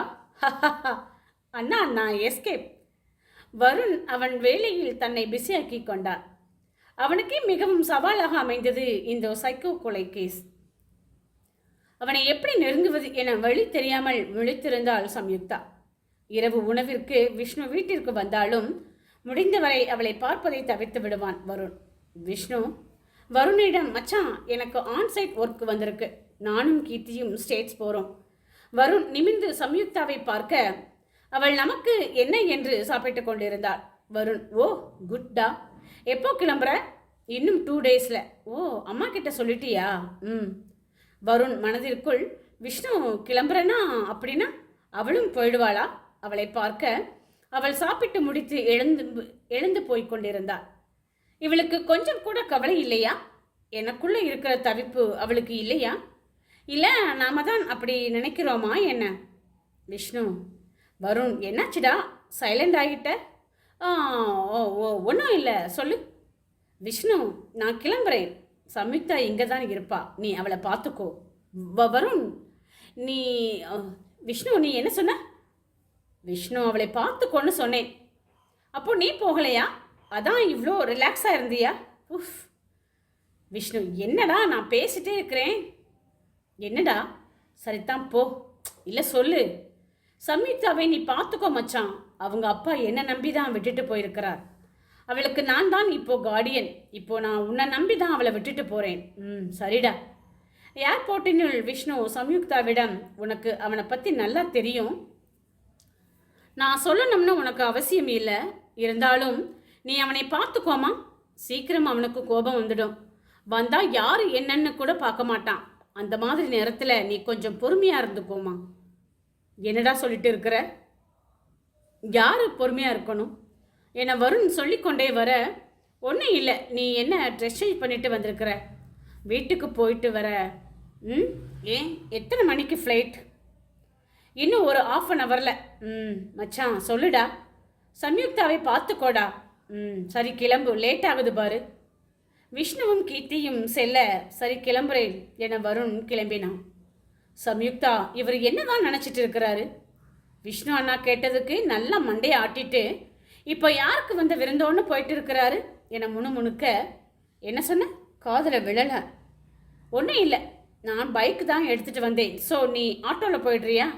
அண்ணா நான் எஸ்கேப். வருண் அவன் வேலையில் தன்னை பிஸியாக்கி கொண்டான். அவனுக்கே மிகவும் சவாலாக அமைந்தது இந்த சைக்கோ கொலை கேஸ். அவனை எப்படி நெருங்குவது என வழி தெரியாமல் விழித்திருந்தாள் சம்யுக்தா. இரவு உணவிற்கு விஷ்ணு வீட்டிற்கு வந்தாலும் முடிந்தவரை அவளை பார்ப்பதை தவிர்த்து விடுவான் வருண். விஷ்ணு வருணிடம், மச்சான் எனக்கு ஆன்சைட் ஒர்க் வந்திருக்கு, நானும் கீர்த்தியும் ஸ்டேட்ஸ் போகிறோம். வருண் நிமிர்ந்து சம்யுக்தாவை பார்க்க அவள் நமக்கு என்ன என்று சாப்பிட்டு கொண்டிருந்தாள். வருண், ஓ குட்டா, எப்போ கிளம்புற? இன்னும் 2 டேஸில். ஓ, அம்மா கிட்ட சொல்லிட்டியா? ம். வருண் மனதிற்குள், விஷ்ணு கிளம்புறனா அப்படின்னா அவளும் போயிடுவாளா? அவளை பார்க்க அவள் சாப்பிட்டு முடித்து எழுந்து போய் கொண்டிருந்தாள். இவளுக்கு கொஞ்சம் கூட கவலை இல்லையா? எனக்குள்ள இருக்கிற தவிப்பு அவளுக்கு இல்லையா? இல்லை நாம தான் அப்படி நினைக்கிறோமா என்ன? விஷ்ணு. வருண், என்னாச்சுடா சைலண்ட் ஆகிட்ட? ஓ ஓ ஒன்றும் இல்லை, சொல்லு. விஷ்ணு, நான் கிளம்புறேன். சம்யுக்தா இங்கே தான் இருப்பா, நீ அவளை பார்த்துக்கோ. வருண், நீ விஷ்ணு, நீ என்ன சொன்ன? விஷ்ணு, அவளை பார்த்துக்கோன்னு சொன்னேன். அப்போ நீ போகலையா? அதான் இவ்வளோ ரிலாக்ஸாக இருந்தியா? உஃப். விஷ்ணு, என்னடா நான் பேசிட்டே இருக்கிறேன். என்னடா? சரிதான் போ. இல்லை சொல்லு. சம்யுக்தாவை நீ பார்த்துக்கோ மச்சான். அவங்க அப்பா என்ன நம்பி தான் விட்டுட்டு போயிருக்கிறார். அவளுக்கு நான் தான் இப்போ கார்டியன். இப்போ நான் உன்னை நம்பி தான் அவளை விட்டுட்டு போகிறேன். சரிடா. ஏர்போர்ட்டினுள் விஷ்ணு சம்யுக்தாவிடம், உனக்கு அவனை பற்றி நல்லா தெரியும், நான் சொல்லணும்னு உனக்கு அவசியம் இல்லை. இருந்தாலும் நீ அவனை பார்த்துக்கோமா. சீக்கிரம் அவனுக்கு கோபம் வந்துடும். வந்தால் யார் என்னன்னு கூட பார்க்க மாட்டான். அந்த மாதிரி நேரத்தில் நீ கொஞ்சம் பொறுமையாக இருந்துக்கோமா. என்னடா சொல்லிட்டு இருக்கிற? யார் பொறுமையாக இருக்கணும்? என்னை வருண் சொல்லிக்கொண்டே வர, ஒன்றும் இல்லை, நீ என்ன ட்ரெஸ் சேஞ்ச் பண்ணிட்டு வந்திருக்கிற, வீட்டுக்கு போயிட்டு வர. ஏன் எத்தனை மணிக்கு ஃப்ளைட்? இன்னும் ஒரு 1/2 ஹவரில். மச்சான் சொல்லுடா. சம்யுக்தாவை பார்த்துக்கோடா. சரி கிளம்பு, லேட் ஆகுது பாரு. விஷ்ணுவும் கீர்த்தியும் செல்ல, சரி கிளம்புறேன் என வருண் கிளம்பினான். சம்யுக்தா, இவர் என்னதான் நினச்சிட்டு இருக்கிறாரு? விஷ்ணு அண்ணா கேட்டதுக்கு நல்லா மண்டையை ஆட்டிட்டு இப்போ யாருக்கு வந்து விருந்தோன்னு போயிட்டு இருக்கிறாரு என முணுமுணுக்க, என்ன சொன்ன? காதல விழலை. ஒன்றும் இல்லை, நான் பைக் தான் எடுத்துகிட்டு வந்தேன். ஸோ நீ ஆட்டோவில் போயிடுறியா?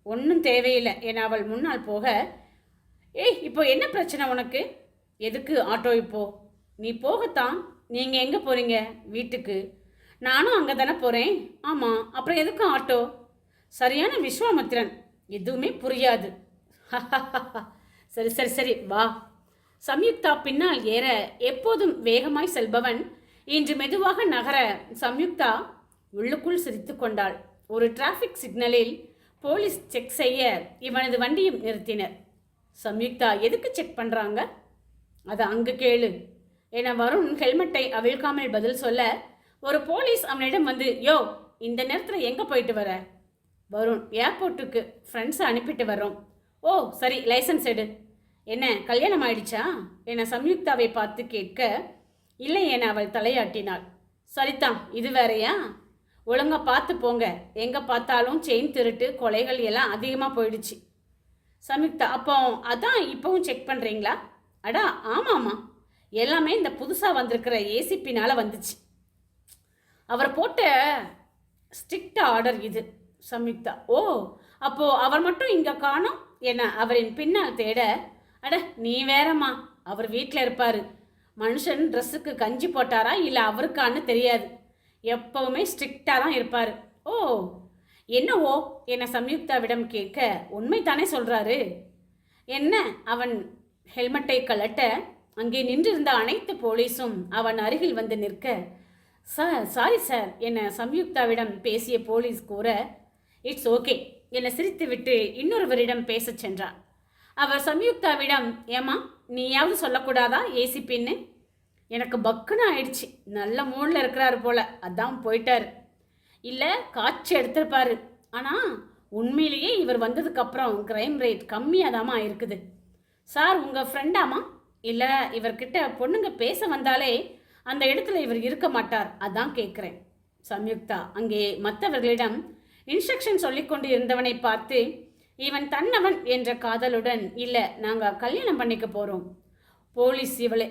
ஒன்றும் தேவையில்லை என அவள் முன்னால் போக, ஏய் இப்போ என்ன பிரச்சனை உனக்கு? எதுக்கு ஆட்டோ இப்போ? நீ போகத்தான். நீங்கள் எங்கே போகிறீங்க? வீட்டுக்கு. நானும் அங்கே தானே போகிறேன். ஆமாம், அப்புறம் எதுக்கு ஆட்டோ? சரியான விஸ்வாமித்திரன், எதுவுமே புரியாது. சரி சரி சரி வா. சம்யுக்தா பின்னால் ஏற எப்போதும் வேகமாய் செல்பவன் இன்று மெதுவாக நகர சம்யுக்தா உள்ளுக்குள் சிரித்து கொண்டாள். ஒரு டிராஃபிக் சிக்னலில் போலீஸ் செக் செய்ய இவனது வண்டியும் நிறுத்தினர். சம்யுக்தா, எதுக்கு செக் பண்ணுறாங்க? அதை அங்கு கேளு என வருண் ஹெல்மெட்டை அவிழ்க்காமல் பதில் சொல்ல, ஒரு போலீஸ் அவனிடம் வந்து, யோ இந்த நேரத்தில் எங்கே போயிட்டு வர? வருண், ஏர்போர்ட்டுக்கு ஃப்ரெண்ட்ஸை அனுப்பிட்டு வர்றோம். ஓ சரி, லைசன்ஸ் எடு. என்ன கல்யாணம் ஆயிடுச்சா என சம்யுக்தாவை பார்த்து கேட்க, இல்லை என அவள் தலையாட்டினாள். சரிதான், இது வேறையா? ஒழுங்கா பார்த்து போங்க. எங்கே பார்த்தாலும் செயின் திருட்டு கொலைகள் எல்லாம் அதிகமாக போயிடுச்சு. சம்யுக்தா, அப்போ அதான் இப்போவும் செக் பண்ணுறீங்களா? அடா ஆமாம்மா, எல்லாமே இந்த புதுசாக வந்திருக்கிற ஏசிபினால் வந்துச்சு. அவர் போட்ட ஸ்ட்ரிக்ட் ஆர்டர் இது. சம்யுக்தா, ஓ அப்போது அவர் மட்டும் இங்கே காணோம் என அவரின் பின்னால் தேட, அட நீ வேறம்மா, அவர் வீட்டில் இருப்பார். மனுஷன் ட்ரெஸ்ஸுக்கு கஞ்சி போட்டாரா இல்லை அவருக்கான்னு தெரியாது. எப்போவுமே ஸ்ட்ரிக்டாக தான் இருப்பார். ஓ என்னவோ என சம்யுக்தாவிடம் கேட்க, உண்மைத்தானே சொல்கிறாரு. என்ன? அவன் ஹெல்மெட்டை கலட்ட அங்கே நின்றிருந்த அனைத்து போலீஸும் அவன் அருகில் வந்து நிற்க, சார் சாரி சார் என சம்யுக்தாவிடம் பேசிய போலீஸ் கூற, இட்ஸ் ஓகே என சிரித்துவிட்டு இன்னொருவரிடம் பேசச் சென்றார். அவர் சம்யுக்தாவிடம், ஏமா நீயாவது சொல்லக்கூடாதா ஏசிபின்னு? எனக்கு பக்குன்னு ஆயிடுச்சு. நல்ல மூடில் இருக்கிறாரு போல, அதான் போயிட்டார். இல்லை காட்சி எடுத்திருப்பாரு. ஆனால் உண்மையிலேயே இவர் வந்ததுக்கப்புறம் க்ரைம் ரேட் கம்மியாக தாமா இருக்குது. சார் உங்கள் ஃப்ரெண்டாமா? இல்லை இவர்கிட்ட பொண்ணுங்க பேச வந்தாலே அந்த இடத்துல இவர் இருக்க மாட்டார், அதான் கேட்குறேன். சம்யுக்தா அங்கே மற்றவர்களிடம் இன்ஸ்ட்ரக்ஷன் சொல்லிக்கொண்டு இருந்தவனை பார்த்து, இவன் தன்னவன் என்ற காதலுடன், இல்லை நாங்கள் கல்யாணம் பண்ணிக்க போகிறோம். போலீஸ் இவளை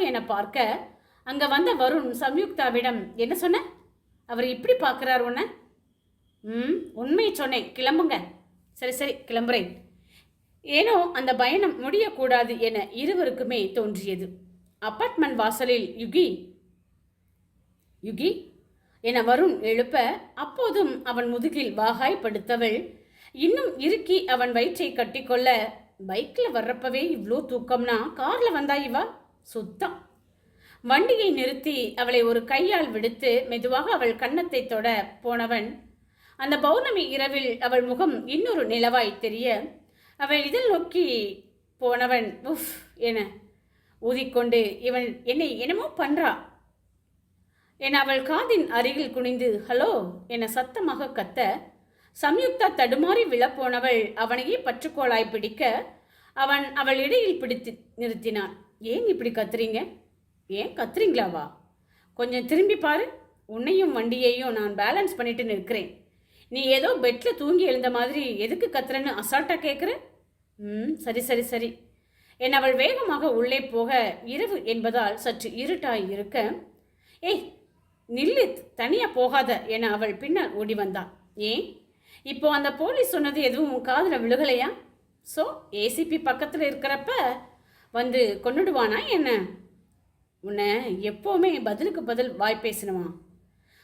என பார்க்க, அங்கே வந்த வருண் சம்யுக்தாவிடம், என்ன சொன்ன? அவர் இப்படி பார்க்குறார் உன்னை? உண்மையை சொன்னேன், கிளம்புங்க. சரி சரி கிளம்புறேன். ஏனோ அந்த பயணம் முடியக்கூடாது என இருவருக்குமே தோன்றியது. அப்பார்ட்மெண்ட் வாசலில் யுகி யுகி என வருண் எழுப்ப, அப்போதும் அவன் முதுகில் வாகாய் படுத்தவள், இன்னும் இறுக்கி அவன் வயிற்றை கட்டிக்கொள்ள, பைக்கில் வர்றப்பவே இவ்வளோ தூக்கம்னா காரில் வந்தா இவா சுத்தம். வண்டியை நிறுத்தி அவளை ஒரு கையால் விடுத்து மெதுவாக அவள் கன்னத்தை தொட போனவன், அந்த பௌர்ணமி இரவில் அவள் முகம் இன்னொரு நிலவாய் தெரிய அவள் இதழ் நோக்கி போனவன் உஃப் என ஊதிக்கொண்டு, இவன் என்னை என்னமோ பண்றா என அவள் காதின் அருகில் குனிந்து ஹலோ என சத்தமாக கத்த, சம்யுக்தா தடுமாறி விழப்போனவள் அவனையே பற்றுக்கோளாய் பிடிக்க அவன் அவள் இடையில் பிடித்து நிறுத்தினான். ஏன் இப்படி கத்துறீங்க? ஏன் கத்துறீங்களாவா? கொஞ்சம் திரும்பி பாரு, உன்னையும் வண்டியையும் நான் பேலன்ஸ் பண்ணிட்டு நிற்கிறேன். நீ ஏதோ பெட்டில் தூங்கி எழுந்த மாதிரி எதுக்கு கத்துறன்னு அசால்ட்டாக கேட்குற? சரி சரி சரி என் அவள் வேகமாக உள்ளே போக, இரவு என்பதால் சற்று இருட்டாய் இருக்க, ஏய் நில்லு, தனியாக போகாத என அவள் பின்னால் ஓடி வந்தாள். ஏன் இப்போ அந்த போலீஸ் சொன்னது எதுவும் காதில் விழுகலையா? ஸோ ஏசிபி பக்கத்தில் இருக்கிறப்ப வந்து கொண்டுடுவானா என்ன? உன்னை எப்போவுமே பதிலுக்கு பதில் வாய் பேசணுமா?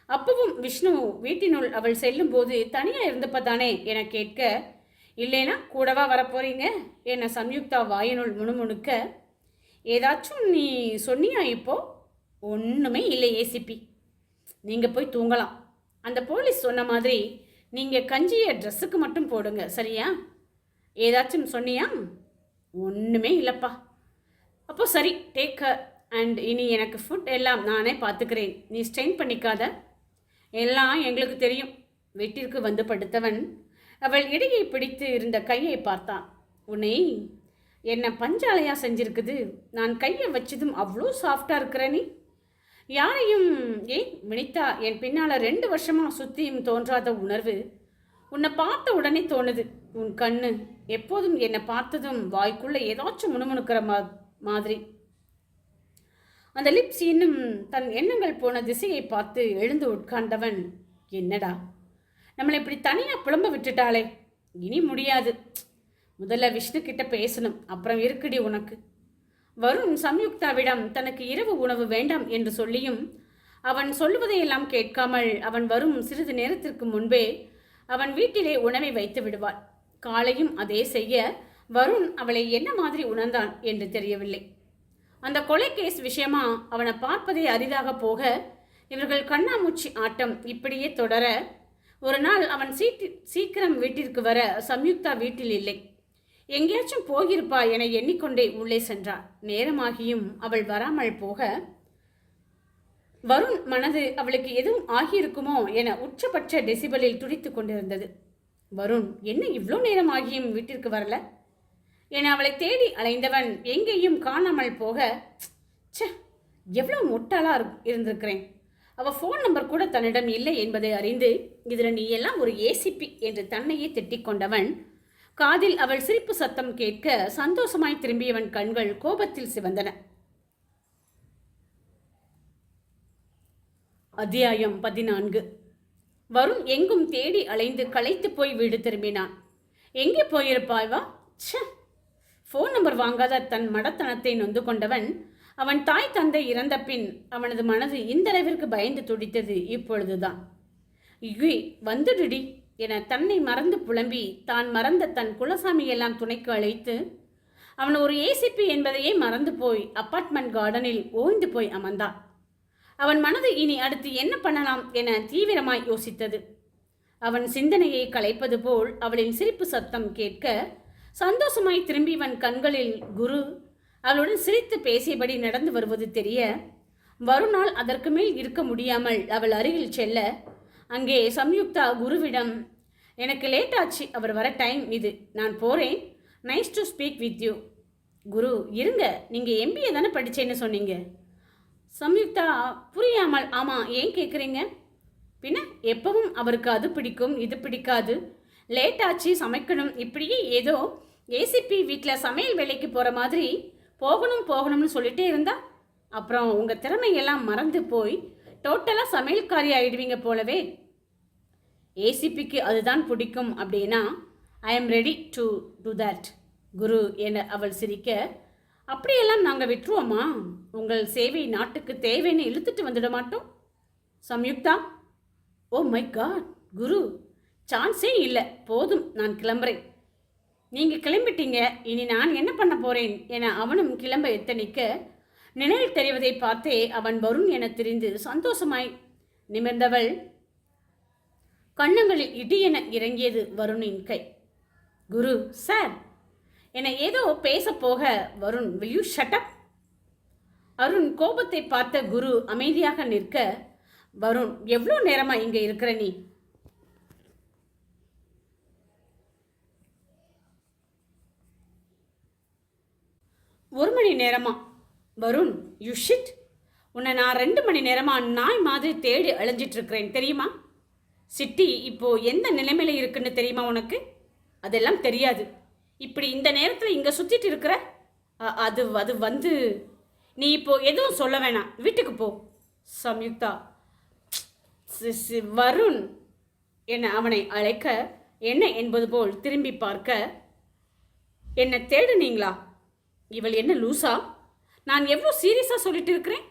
அப்பவும் விஷ்ணு வீட்டினுள் அவள் செல்லும் போது தனியாக இருந்தப்ப தானே என கேட்க, இல்லைனா கூடவா வரப்போறீங்க என சம்யுக்தா வாயினுள் முணுமுணுக்க, ஏதாச்சும் நீ சொன்னியா இப்போ? ஒன்றுமே இல்லை ஏசிபி, நீங்கள் போய் தூங்கலாம். அந்த போலீஸ் சொன்ன மாதிரி நீங்கள் கஞ்சியை ட்ரெஸ்ஸுக்கு மட்டும் போடுங்க, சரியா? ஏதாச்சும் சொன்னியா? ஒன்றுமே இல்லைப்பா. அப்போ சரி, டேக் கேர். அண்ட் இனி எனக்கு ஃபுட் எல்லாம் நானே பார்த்துக்கிறேன், நீ ஸ்ட்ரெயின் பண்ணிக்காத. எல்லாம் எங்களுக்கு தெரியும். வீட்டிற்கு வந்து படுத்தவன் அவள் இடையை பிடித்து இருந்த கையை பார்த்தான். உன்னை என்ன பஞ்சாலையாக செஞ்சிருக்குது. நான் கையை வச்சதும் அவ்வளோ சாஃப்டாக இருக்கிற நீ. யாரையும் ஏன் வினிதா, என் பின்னால் 2 வருஷமாக சுற்றியும் தோன்றாத உணர்வு உன்னை பார்த்த உடனே தோணுது. உன் கண்ணு எப்போதும் என்னை பார்த்ததும் வாய்க்குள்ளே ஏதாச்சும் முணுமுணுக்கிற மாதிரி. அந்த லிப்ஸ் இன்னும் தன் எண்ணங்கள் போன திசையை பார்த்து எழுந்து உட்கார்ந்தவன், என்னடா நம்மளை இப்படி தனியாக புலம்ப விட்டுட்டாளே, இனி முடியாது. முதல்ல விஷ்ணு கிட்ட பேசணும், அப்புறம் இருக்குடி உனக்கு. வருண் சம்யுக்தாவிடம் தனக்கு இரவு உணவு வேண்டாம் என்று சொல்லியும் அவன் சொல்லுவதையெல்லாம் கேட்காமல் அவன் வரும் சிறிது நேரத்திற்கு முன்பே அவன் வீட்டிலே உணவை வைத்து விடுவாள். காலையும் அதே செய்ய வருண் அவளை என்ன மாதிரி உணர்ந்தான் என்று தெரியவில்லை. அந்த கொலை கேஸ் விஷயமா அவனை பார்ப்பதே அரிதாக போக இவர்கள் கண்ணாமூச்சி ஆட்டம் இப்படியே தொடர, ஒரு நாள் அவன் சீக்கிரம் வீட்டிற்கு வர சம்யுக்தா வீட்டில் இல்லை. எங்கேயாச்சும் போகிருப்பா என எண்ணிக்கொண்டே உள்ளே சென்றாள். நேரமாகியும் அவள் வராமல் போக வருண் மனது அவளுக்கு எதுவும் ஆகியிருக்குமோ என உச்சபட்ச டெசிபலில் துடித்து கொண்டிருந்தது. வருண் என்ன இவ்வளோ நேரம் ஆகியும் வீட்டிற்கு வரல என அவளை தேடி அலைந்தவன் எங்கேயும் காணாமல் போக, ச்சே எவ்வளோ முட்டாளாக இருந்திருக்கிறேன். அவள் ஃபோன் நம்பர் கூட தன்னிடம் இல்லை என்பதை அறிந்து இதில் நீ எல்லாம் ஒரு ஏசிபி என்று தன்னையே திட்டிக் கொண்டவன் காதில் அவள் சிரிப்பு சத்தம் கேட்க சந்தோஷமாய் திரும்பியவன் கண்கள் கோபத்தில் சிவந்தன. அத்தியாயம் 14. வருண் எங்கும் தேடி அலைந்து களைத்து போய் வீடு திரும்பினான். எங்கே போயிருப்பாய்வா? ச்சே, ஃபோன் நம்பர் வாங்காத தன் மடத்தனத்தை நொந்து கொண்டவன் அவன் தாய் தந்தை இறந்த பின் அவனது மனது இந்தளவிற்கு பயந்து துடித்தது இப்பொழுதுதான். இகி வந்துடுடி என தன்னை மறந்து புலம்பி தான் மறந்த தன் குலசாமியெல்லாம் துணைக்கு அழைத்து அவன் ஒரு ஏசிபி என்பதையே மறந்து போய் அப்பார்ட்மெண்ட் கார்டனில் ஓய்ந்து போய் அமர்ந்தான். அவன் மனது இனி அடுத்து என்ன பண்ணலாம் என தீவிரமாய் யோசித்தது. அவன் சிந்தனையை கலைப்பது போல் அவளின் சிரிப்பு சத்தம் கேட்க சந்தோஷமாய் திரும்பியவன் கண்களில் குரு அவளுடன் சிரித்து பேசியபடி நடந்து வருவது தெரிய வருணால் அதற்கு மேல் இருக்க முடியாமல் அவள் அருகில் செல்ல, அங்கே சம்யுக்தா குருவிடம், எனக்கு லேட் ஆச்சு, அவர் வர டைம் இது, நான் போகிறேன், nice to speak with you. Guru இருங்க, நீங்கள் எம்பிஏ தானே படித்தேன்னு சொன்னீங்க. சம்யுக்தா புரியாமல், ஆமாம் ஏன் கேட்குறீங்க? பின்ன எப்பவும் அவருக்கு அது பிடிக்கும் இது பிடிக்காது, லேட் ஆச்சு சமைக்கணும், இப்படியே ஏதோ ஏசிபி வீட்டில் சமையல் வேலைக்கு போகிற மாதிரி போகணும்னு சொல்லிட்டே இருந்தா அப்புறம் உங்கள் திறமையெல்லாம் மறந்து போய் டோட்டலாக சமையல்காரி ஆகிடுவீங்க போலவே. ஏசிபிக்கு அதுதான் பிடிக்கும் அப்படின்னா I am ready to do that Guru என அவள் சிரிக்க, அப்படியெல்லாம் நாங்கள் விட்டுருவோமா? உங்கள் சேவை நாட்டுக்கு தேவைன்னு இழுத்துட்டு வந்துட மாட்டோம். சம்யுக்தா, ஓ மை காட் குரு, சான்ஸே இல்லை, போதும், நான் கிளம்புறேன். நீங்கள் கிளம்பிட்டீங்க, இனி நான் என்ன பண்ண போகிறேன் என அவனும் கிளம்ப எத்தனிக்க நினைவில் தெரிவதை பார்த்தே அவன் வருண் என தெரிந்து சந்தோஷமாய் நிமிர்ந்தவள் கண்ணங்களில் இடியென இறங்கியது வருணின் கை. குரு சார் என ஏதோ பேச போக Varun, will you shut up? Arun கோபத்தை பார்த்த குரு அமைதியாக நிற்க, வருண் எவ்வளோ நேரமா இங்கே இருக்கிற நீ? ஒரு மணி நேரமா? வருண் யூ ஷிட், உன்னை நான் 2 மணி நேரமா நாய் மாதிரி தேடி அலைஞ்சிட்டு இருக்கிறேன் தெரியுமா? சிட்டி இப்போ எந்த நிலைமையில இருக்குன்னு தெரியுமா உனக்கு? அதெல்லாம் தெரியாது. இப்படி இந்த நேரத்தில் இங்கே சுற்றிட்டு இருக்கிற அது அது வந்து நீ இப்போ எதுவும் சொல்ல வேணாம், வீட்டுக்கு போ. சம்யுக்தா வருண் என அவனை அழைக்க, என்ன என்பது போல் திரும்பி பார்க்க, என்னை தேடுனீங்களா? இவள் என்ன லூசா? நான் எவ்வளோ சீரியஸாக சொல்லிட்டு இருக்கிறேன்,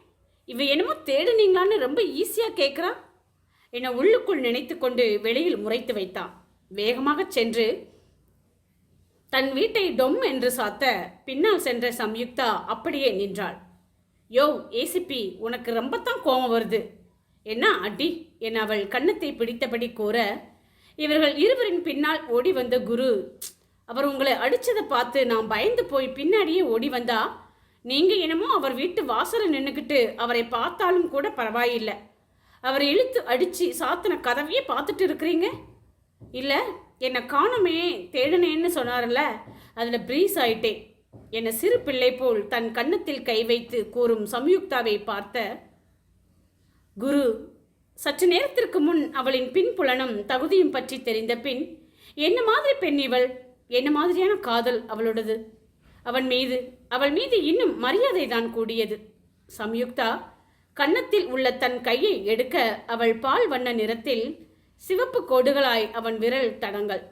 இவ என்னமோ தேடுனீங்களான்னு ரொம்ப ஈஸியாக கேட்குறா என உள்ளுக்குள் நினைத்து கொண்டு வெளியில் முறைத்து வைத்தான். வேகமாக சென்று தன் வீட்டை டொம் என்று சாத்த பின்னால் சென்ற சம்யுக்தா அப்படியே நின்றாள். யோ ஏசிபி, உனக்கு ரொம்பத்தான் கோபம் வருது என்ன அடி என அவள் கன்னத்தை பிடித்தபடி கூற, இவர்கள் இருவரின் பின்னால் ஓடி வந்த குரு, அவர் உங்களை அடித்ததை பார்த்து நான் பயந்து போய் பின்னாடியே ஓடி வந்தா, நீங்கள் என்னமோ அவர் வீட்டு வாசலில் நின்றுக்கிட்டு அவரை பார்த்தாலும் கூட பரவாயில்லை, அவரை இழுத்து அடித்து சாத்தின கதவையே பார்த்துட்டு இருக்கிறீங்க. இல்லை, என்னை காணுமே தேடுனேன்னு சொன்னார்ல, அதில் ப்ரீஸ் ஆயிட்டேன் என சிறு பிள்ளை போல் தன் கன்னத்தில் கை வைத்து கூறும் சம்யுக்தாவை பார்த்த குரு, சற்று நேரத்திற்கு முன் அவளின் பின்புலனும் தகுதியும் பற்றி தெரிந்த பின், என்ன மாதிரி பெண் இவள், என்ன மாதிரியான காதல் அவளோடது, அவள் மீது இன்னும் மரியாதை தான் கூடியது. சம்யுக்தா கன்னத்தில் உள்ள தன் கையை எடுக்க, அவள் பால் வண்ண நிறத்தில் சிவப்பு கோடுகளாய் அவன் விரல் தடங்கள்.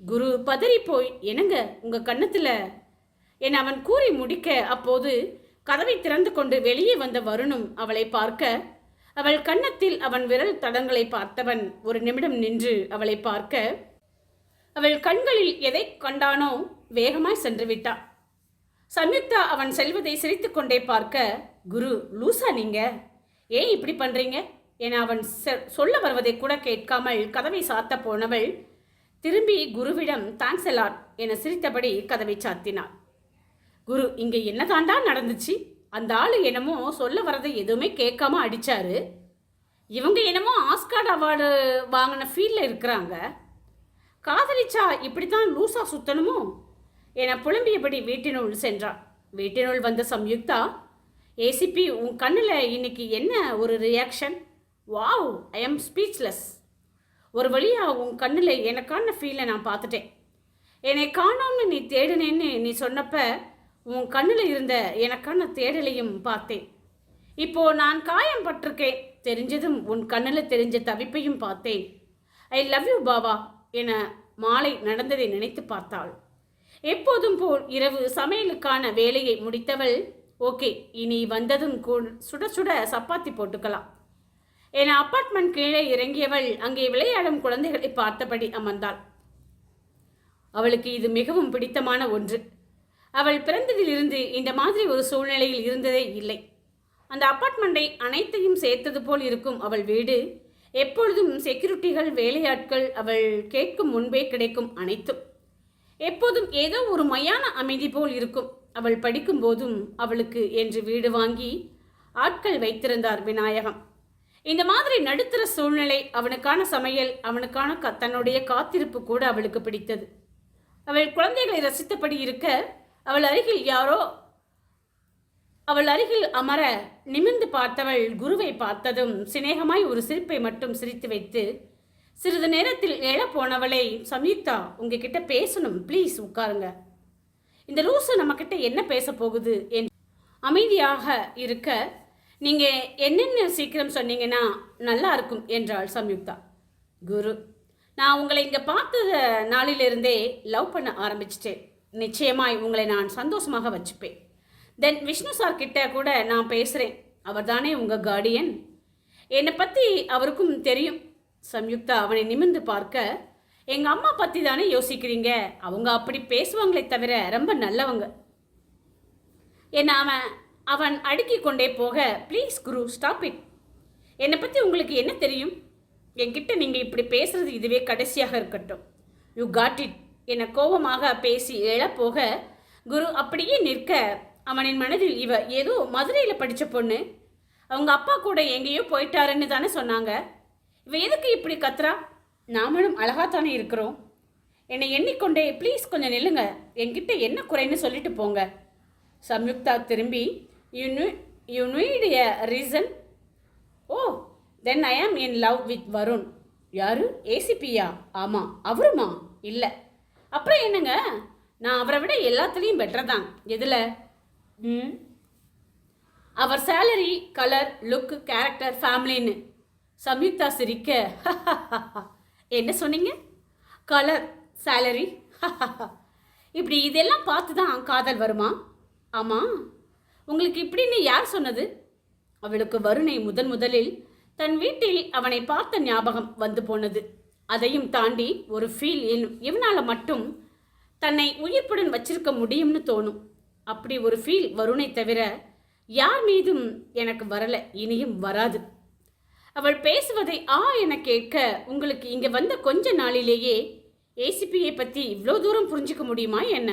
குரு பதறி போய், என்னங்க உங்க கன்னத்தில் என அவன் கூறி முடிக்க, அப்போது கதவை திறந்து கொண்டு வெளியே வந்த வருணும் அவளை பார்க்க, அவள் கன்னத்தில் அவன் விரல் தடங்களை பார்த்தவன் ஒரு நிமிடம் நின்று அவளை பார்க்க, அவள் கண்களில் எதை கண்டானோ வேகமாய் சென்று விட்டான். சம்யுக்தா அவன் செல்வதை சிரித்து கொண்டே பார்க்க, குரு லூசா நீங்க, ஏன் இப்படி பண்றீங்க என அவன் சொல்ல வருவதை கூட கேட்காமல் கதவை சாத்த போனவள் திரும்பி குருவிடம் தேங்க்ஸ் எலாட் என சிரித்தபடி கதவை சாத்தினாள். குரு, இங்கே என்னதாண்டா நடந்துச்சு? அந்த ஆளு என்னமோ சொல்ல வரதை எதுவுமே கேட்காம அடிச்சாரு, இவங்க என்னமோ ஆஸ்கார் அவார்டு வாங்கின ஃபீல்டில் இருக்கிறாங்க, காதலிச்சா இப்படித்தான் லூசா சுத்தணுமோ என புலம்பியபடி வீட்டினுள் சென்றான். வீட்டினுள் வந்த சம்யுக்தா, ஏசிபி உன் கண்ணில் இன்னைக்கு என்ன ஒரு reaction? Wow, I am speechless. ஒரு வழியாக உன் கண்ணில் எனக்கான ஃபீலை நான் பார்த்துட்டேன். என்னை காணோம்னு நீ தேடுனேன்னு நீ சொன்னப்ப உன் கண்ணில் இருந்த எனக்கான தேடலையும் பார்த்தேன். இப்போது நான் காயம் பட்டிருக்கேன் தெரிஞ்சதும் உன் கண்ணில் தெரிஞ்ச தவிப்பையும் பார்த்தேன். ஐ லவ் யூ பாவா என மாலை நடந்ததை நினைத்து பார்த்தாள். எப்போதும் போல் இரவு சமையலுக்கான வேலையை முடித்தவள், ஓகே இனி வந்ததும் சுட சுட சப்பாத்தி போட்டுக்கலாம் என அப்பார்ட்மெண்ட் கீழே இறங்கியவள் அங்கே விளையாடும் குழந்தைகளை பார்த்தபடி அமர்ந்தாள். அவளுக்கு இது மிகவும் பிடித்தமான ஒன்று. அவள் பிறந்ததிலிருந்து இந்த மாதிரி ஒரு சூழ்நிலையில் இருந்ததே இல்லை. அந்த அப்பார்ட்மெண்ட்டை அனைத்தையும் சேர்த்தது போல் இருக்கும் அவள் வீடு. எப்பொழுதும் செக்யூரிட்டிகள், வேலையாட்கள், அவள் கேட்கும் முன்பே கிடைக்கும் அனைத்தும். எப்போதும் ஏதோ ஒரு மையான அமைதி போல் இருக்கும். அவள் படிக்கும் போதும் அவளுக்கு என்று வீடு வாங்கி ஆட்கள் வைத்திருந்தார் விநாயகம். இந்த மாதிரி நடுத்தர சூழ்நிலை, அவனுக்கான சமையல், அவனுக்கான தன்னுடைய காத்திருப்பு கூட அவளுக்கு பிடித்தது. அவள் குழந்தைகளை ரசித்தபடி இருக்க, அவள் அருகில் அமர நிமிர்ந்து பார்த்தவள் குருவை பார்த்ததும் சிநேகமாய் ஒரு சிரிப்பை மட்டும் சிரித்து வைத்து சிறிது நேரத்தில் எழப்போனவளை, சம்யுக்தா உங்ககிட்ட பேசணும், ப்ளீஸ் உட்காருங்க. இந்த லூசு நம்மக்கிட்ட என்ன பேச போகுது என்று அமைதியாக இருக்க, நீங்கள் என்னென்ன சீக்கிரம் சொன்னீங்கன்னா நல்லா இருக்கும் என்றாள் சம்யுக்தா. குரு, நான் உங்களை இங்கே பார்த்த நாளிலிருந்தே லவ் பண்ண ஆரம்பிச்சிட்டேன். நிச்சயமாய் உங்களை நான் சந்தோஷமாக வச்சுப்பேன். தென் விஷ்ணு சார் கிட்ட கூட நான் பேசுகிறேன். அவர் தானே உங்கள் கார்டியன். என்னை பற்றி அவருக்கும் தெரியும். சம்யுக்தா அவனை நிமிர்ந்து பார்க்க, எங்கள் அம்மா பற்றி தானே யோசிக்கிறீங்க. அவங்க அப்படி பேசுவாங்களே தவிர ரொம்ப நல்லவங்க. என்னை அவன் அடுக்கி கொண்டே போக, ப்ளீஸ் குரு ஸ்டாப் இட். என்னை பற்றி உங்களுக்கு என்ன தெரியும்? என்கிட்ட நீங்கள் இப்படி பேசுறது இதுவே கடைசியாக இருக்கட்டும். You got it. என்னை கோபமாக பேசி எழப்போக குரு அப்படியே நிற்க, அவனின் மனதில் இவ ஏதோ மதுரையில் படித்த பொண்ணு, அவங்க அப்பா கூட எங்கேயோ போயிட்டாருன்னு தானே சொன்னாங்க. இவ எதுக்கு இப்படி கத்துறா? நாமளும் அழகாத்தானே இருக்கிறோம். என்னை எண்ணிக்கொண்டே, ப்ளீஸ் கொஞ்சம் நில்லுங்க, என்கிட்ட என்ன குறைன்னு சொல்லிட்டு போங்க. சம்யுக்தா திரும்பி, யூ நீட் எ ரீசன்? ஓ, தென் ஐ ஆம் இன் லவ் வித் வருண். யாரு? ஏசிபியா? ஆமாம். அவருமா? இல்லை. அப்புறம் என்னங்க, நான் அவரை விட எல்லாத்துலேயும் பெட்டர் தான். எதில்? அவர் சேலரி, கலர், லுக், கேரக்டர், ஃபேமிலின்னு. சம்யுக்தா சிரிக்க, என்ன சொன்னீங்க? கலர், சேலரி, இப்படி இதெல்லாம் பார்த்து தான் காதல் வருமா? ஆமாம். உங்களுக்கு இப்படின்னு யார் சொன்னது? அவளுக்கு வருணை முதலில் தன் வீட்டில் அவனை பார்த்த ஞாபகம் வந்து போனது. அதையும் தாண்டி ஒரு ஃபீல், இவனால் மட்டும் தன்னை உயிர்ப்புடன் வச்சிருக்க முடியும்னு தோணும். அப்படி ஒரு ஃபீல் வருணை தவிர யார் மீதும் எனக்கு வரலை, இனியும் வராது. அவள் பேசுவதை என கேட்க, உங்களுக்கு இங்கே வந்த கொஞ்ச நாளிலேயே ஏசிபியை பற்றி இவ்வளோ தூரம் புரிஞ்சிக்க முடியுமா என்ன?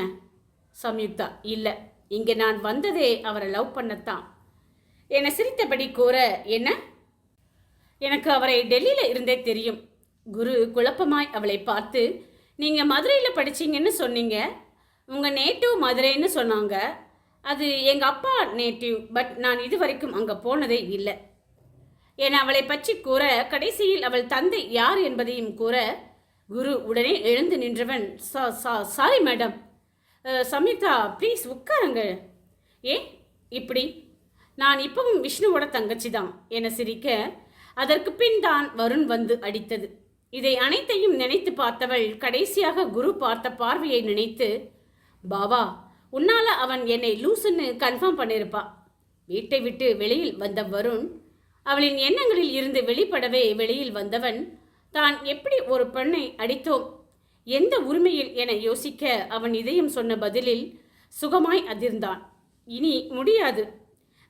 சம்யுக்தா, இல்லை, இங்கே நான் வந்ததே அவரை லவ் பண்ணத்தான். என்னை சிரித்தபடி கூற, என்ன? எனக்கு அவரை டெல்லியில் இருந்தே தெரியும். குரு குழப்பமாய் அவளை பார்த்து, நீங்கள் மதுரையில் படிச்சீங்கன்னு சொன்னீங்க, உங்கள் நேட்டிவ் மதுரைன்னு சொன்னாங்க. அது எங்கள் அப்பா நேட்டிவ், பட் நான் இது வரைக்கும் அங்கே போனதே இல்லை என அவளை பற்றி கூற, கடைசியில் அவள் தந்தை யார் என்பதையும் கூற, குரு உடனே எழுந்து நின்றவன், சாரி மேடம். சம்யுக்தா, ப்ளீஸ் உட்காருங்க. ஏன் இப்படி? நான் இப்பவும் விஷ்ணுவோட தங்கச்சி தான் என சிரிக்க, அதற்கு பின் தான் வருண் வந்து அடித்தது. இதை அனைத்தையும் நினைத்து பார்த்தவள் கடைசியாக குரு பார்த்த பார்வையை நினைத்து, பாவா, உன்னால அவன் என்னை லூசுன்னு கன்ஃபார்ம் பண்ணியிருப்பா. வீட்டை விட்டு வெளியில் வந்த வருண் அவளின் எண்ணங்களில் இருந்து வெளிப்படவே வெளியில் வந்தவன், தான் எப்படி ஒரு பெண்ணை அடித்தோம், எந்த உரிமையில் என யோசிக்க அவன் இதயம் சொன்ன பதிலில் சுகமாய் அதிர்ந்தான். இனி முடியாது,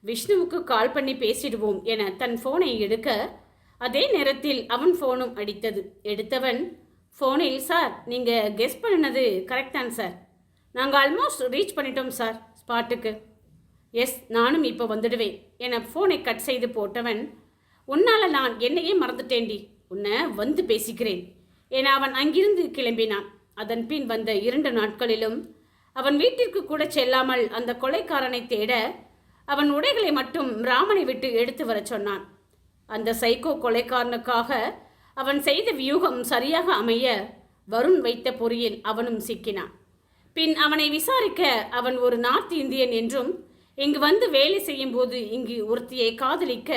விஷ்ணுவுக்கு கால் பண்ணி பேசிடுவோம் என தன் ஃபோனை எடுக்க, அதே நேரத்தில் அவன் ஃபோனும் அடித்தது. எடுத்தவன் ஃபோனில், சார், நீங்கள் கெஸ் பண்ணினது கரெக்ட் தான் சார். நாங்கள் ஆல்மோஸ்ட் ரீச் பண்ணிட்டோம் சார் ஸ்பாட்டுக்கு. எஸ், நானும் இப்போ வந்துடுவேன் என ஃபோனை கட் செய்து போட்டவன், உன்னால் நான் என்னையே மறந்துட்டேன்டி, உன்னை வந்து பேசிக்கிறேன் என அவன் அங்கிருந்து கிளம்பினான். அதன் பின் வந்த 2 நாட்களிலும் அவன் வீட்டிற்கு கூட செல்லாமல் அந்த கொலைக்காரனை தேட அவன் உடைகளை மட்டும் ராமனை விட்டு எடுத்து வர சொன்னான். அந்த சைக்கோ கொலைக்காரனுக்காக அவன் செய்த வியூகம் சரியாக அமைய வருண் வைத்த பொறியில் அவனும் சிக்கினான். பின் அவனை விசாரிக்க, அவன் ஒரு நார்த் இந்தியன் என்றும் இங்கு வந்து வேலை செய்யும் போது இங்கு ஒருத்தியை காதலிக்க,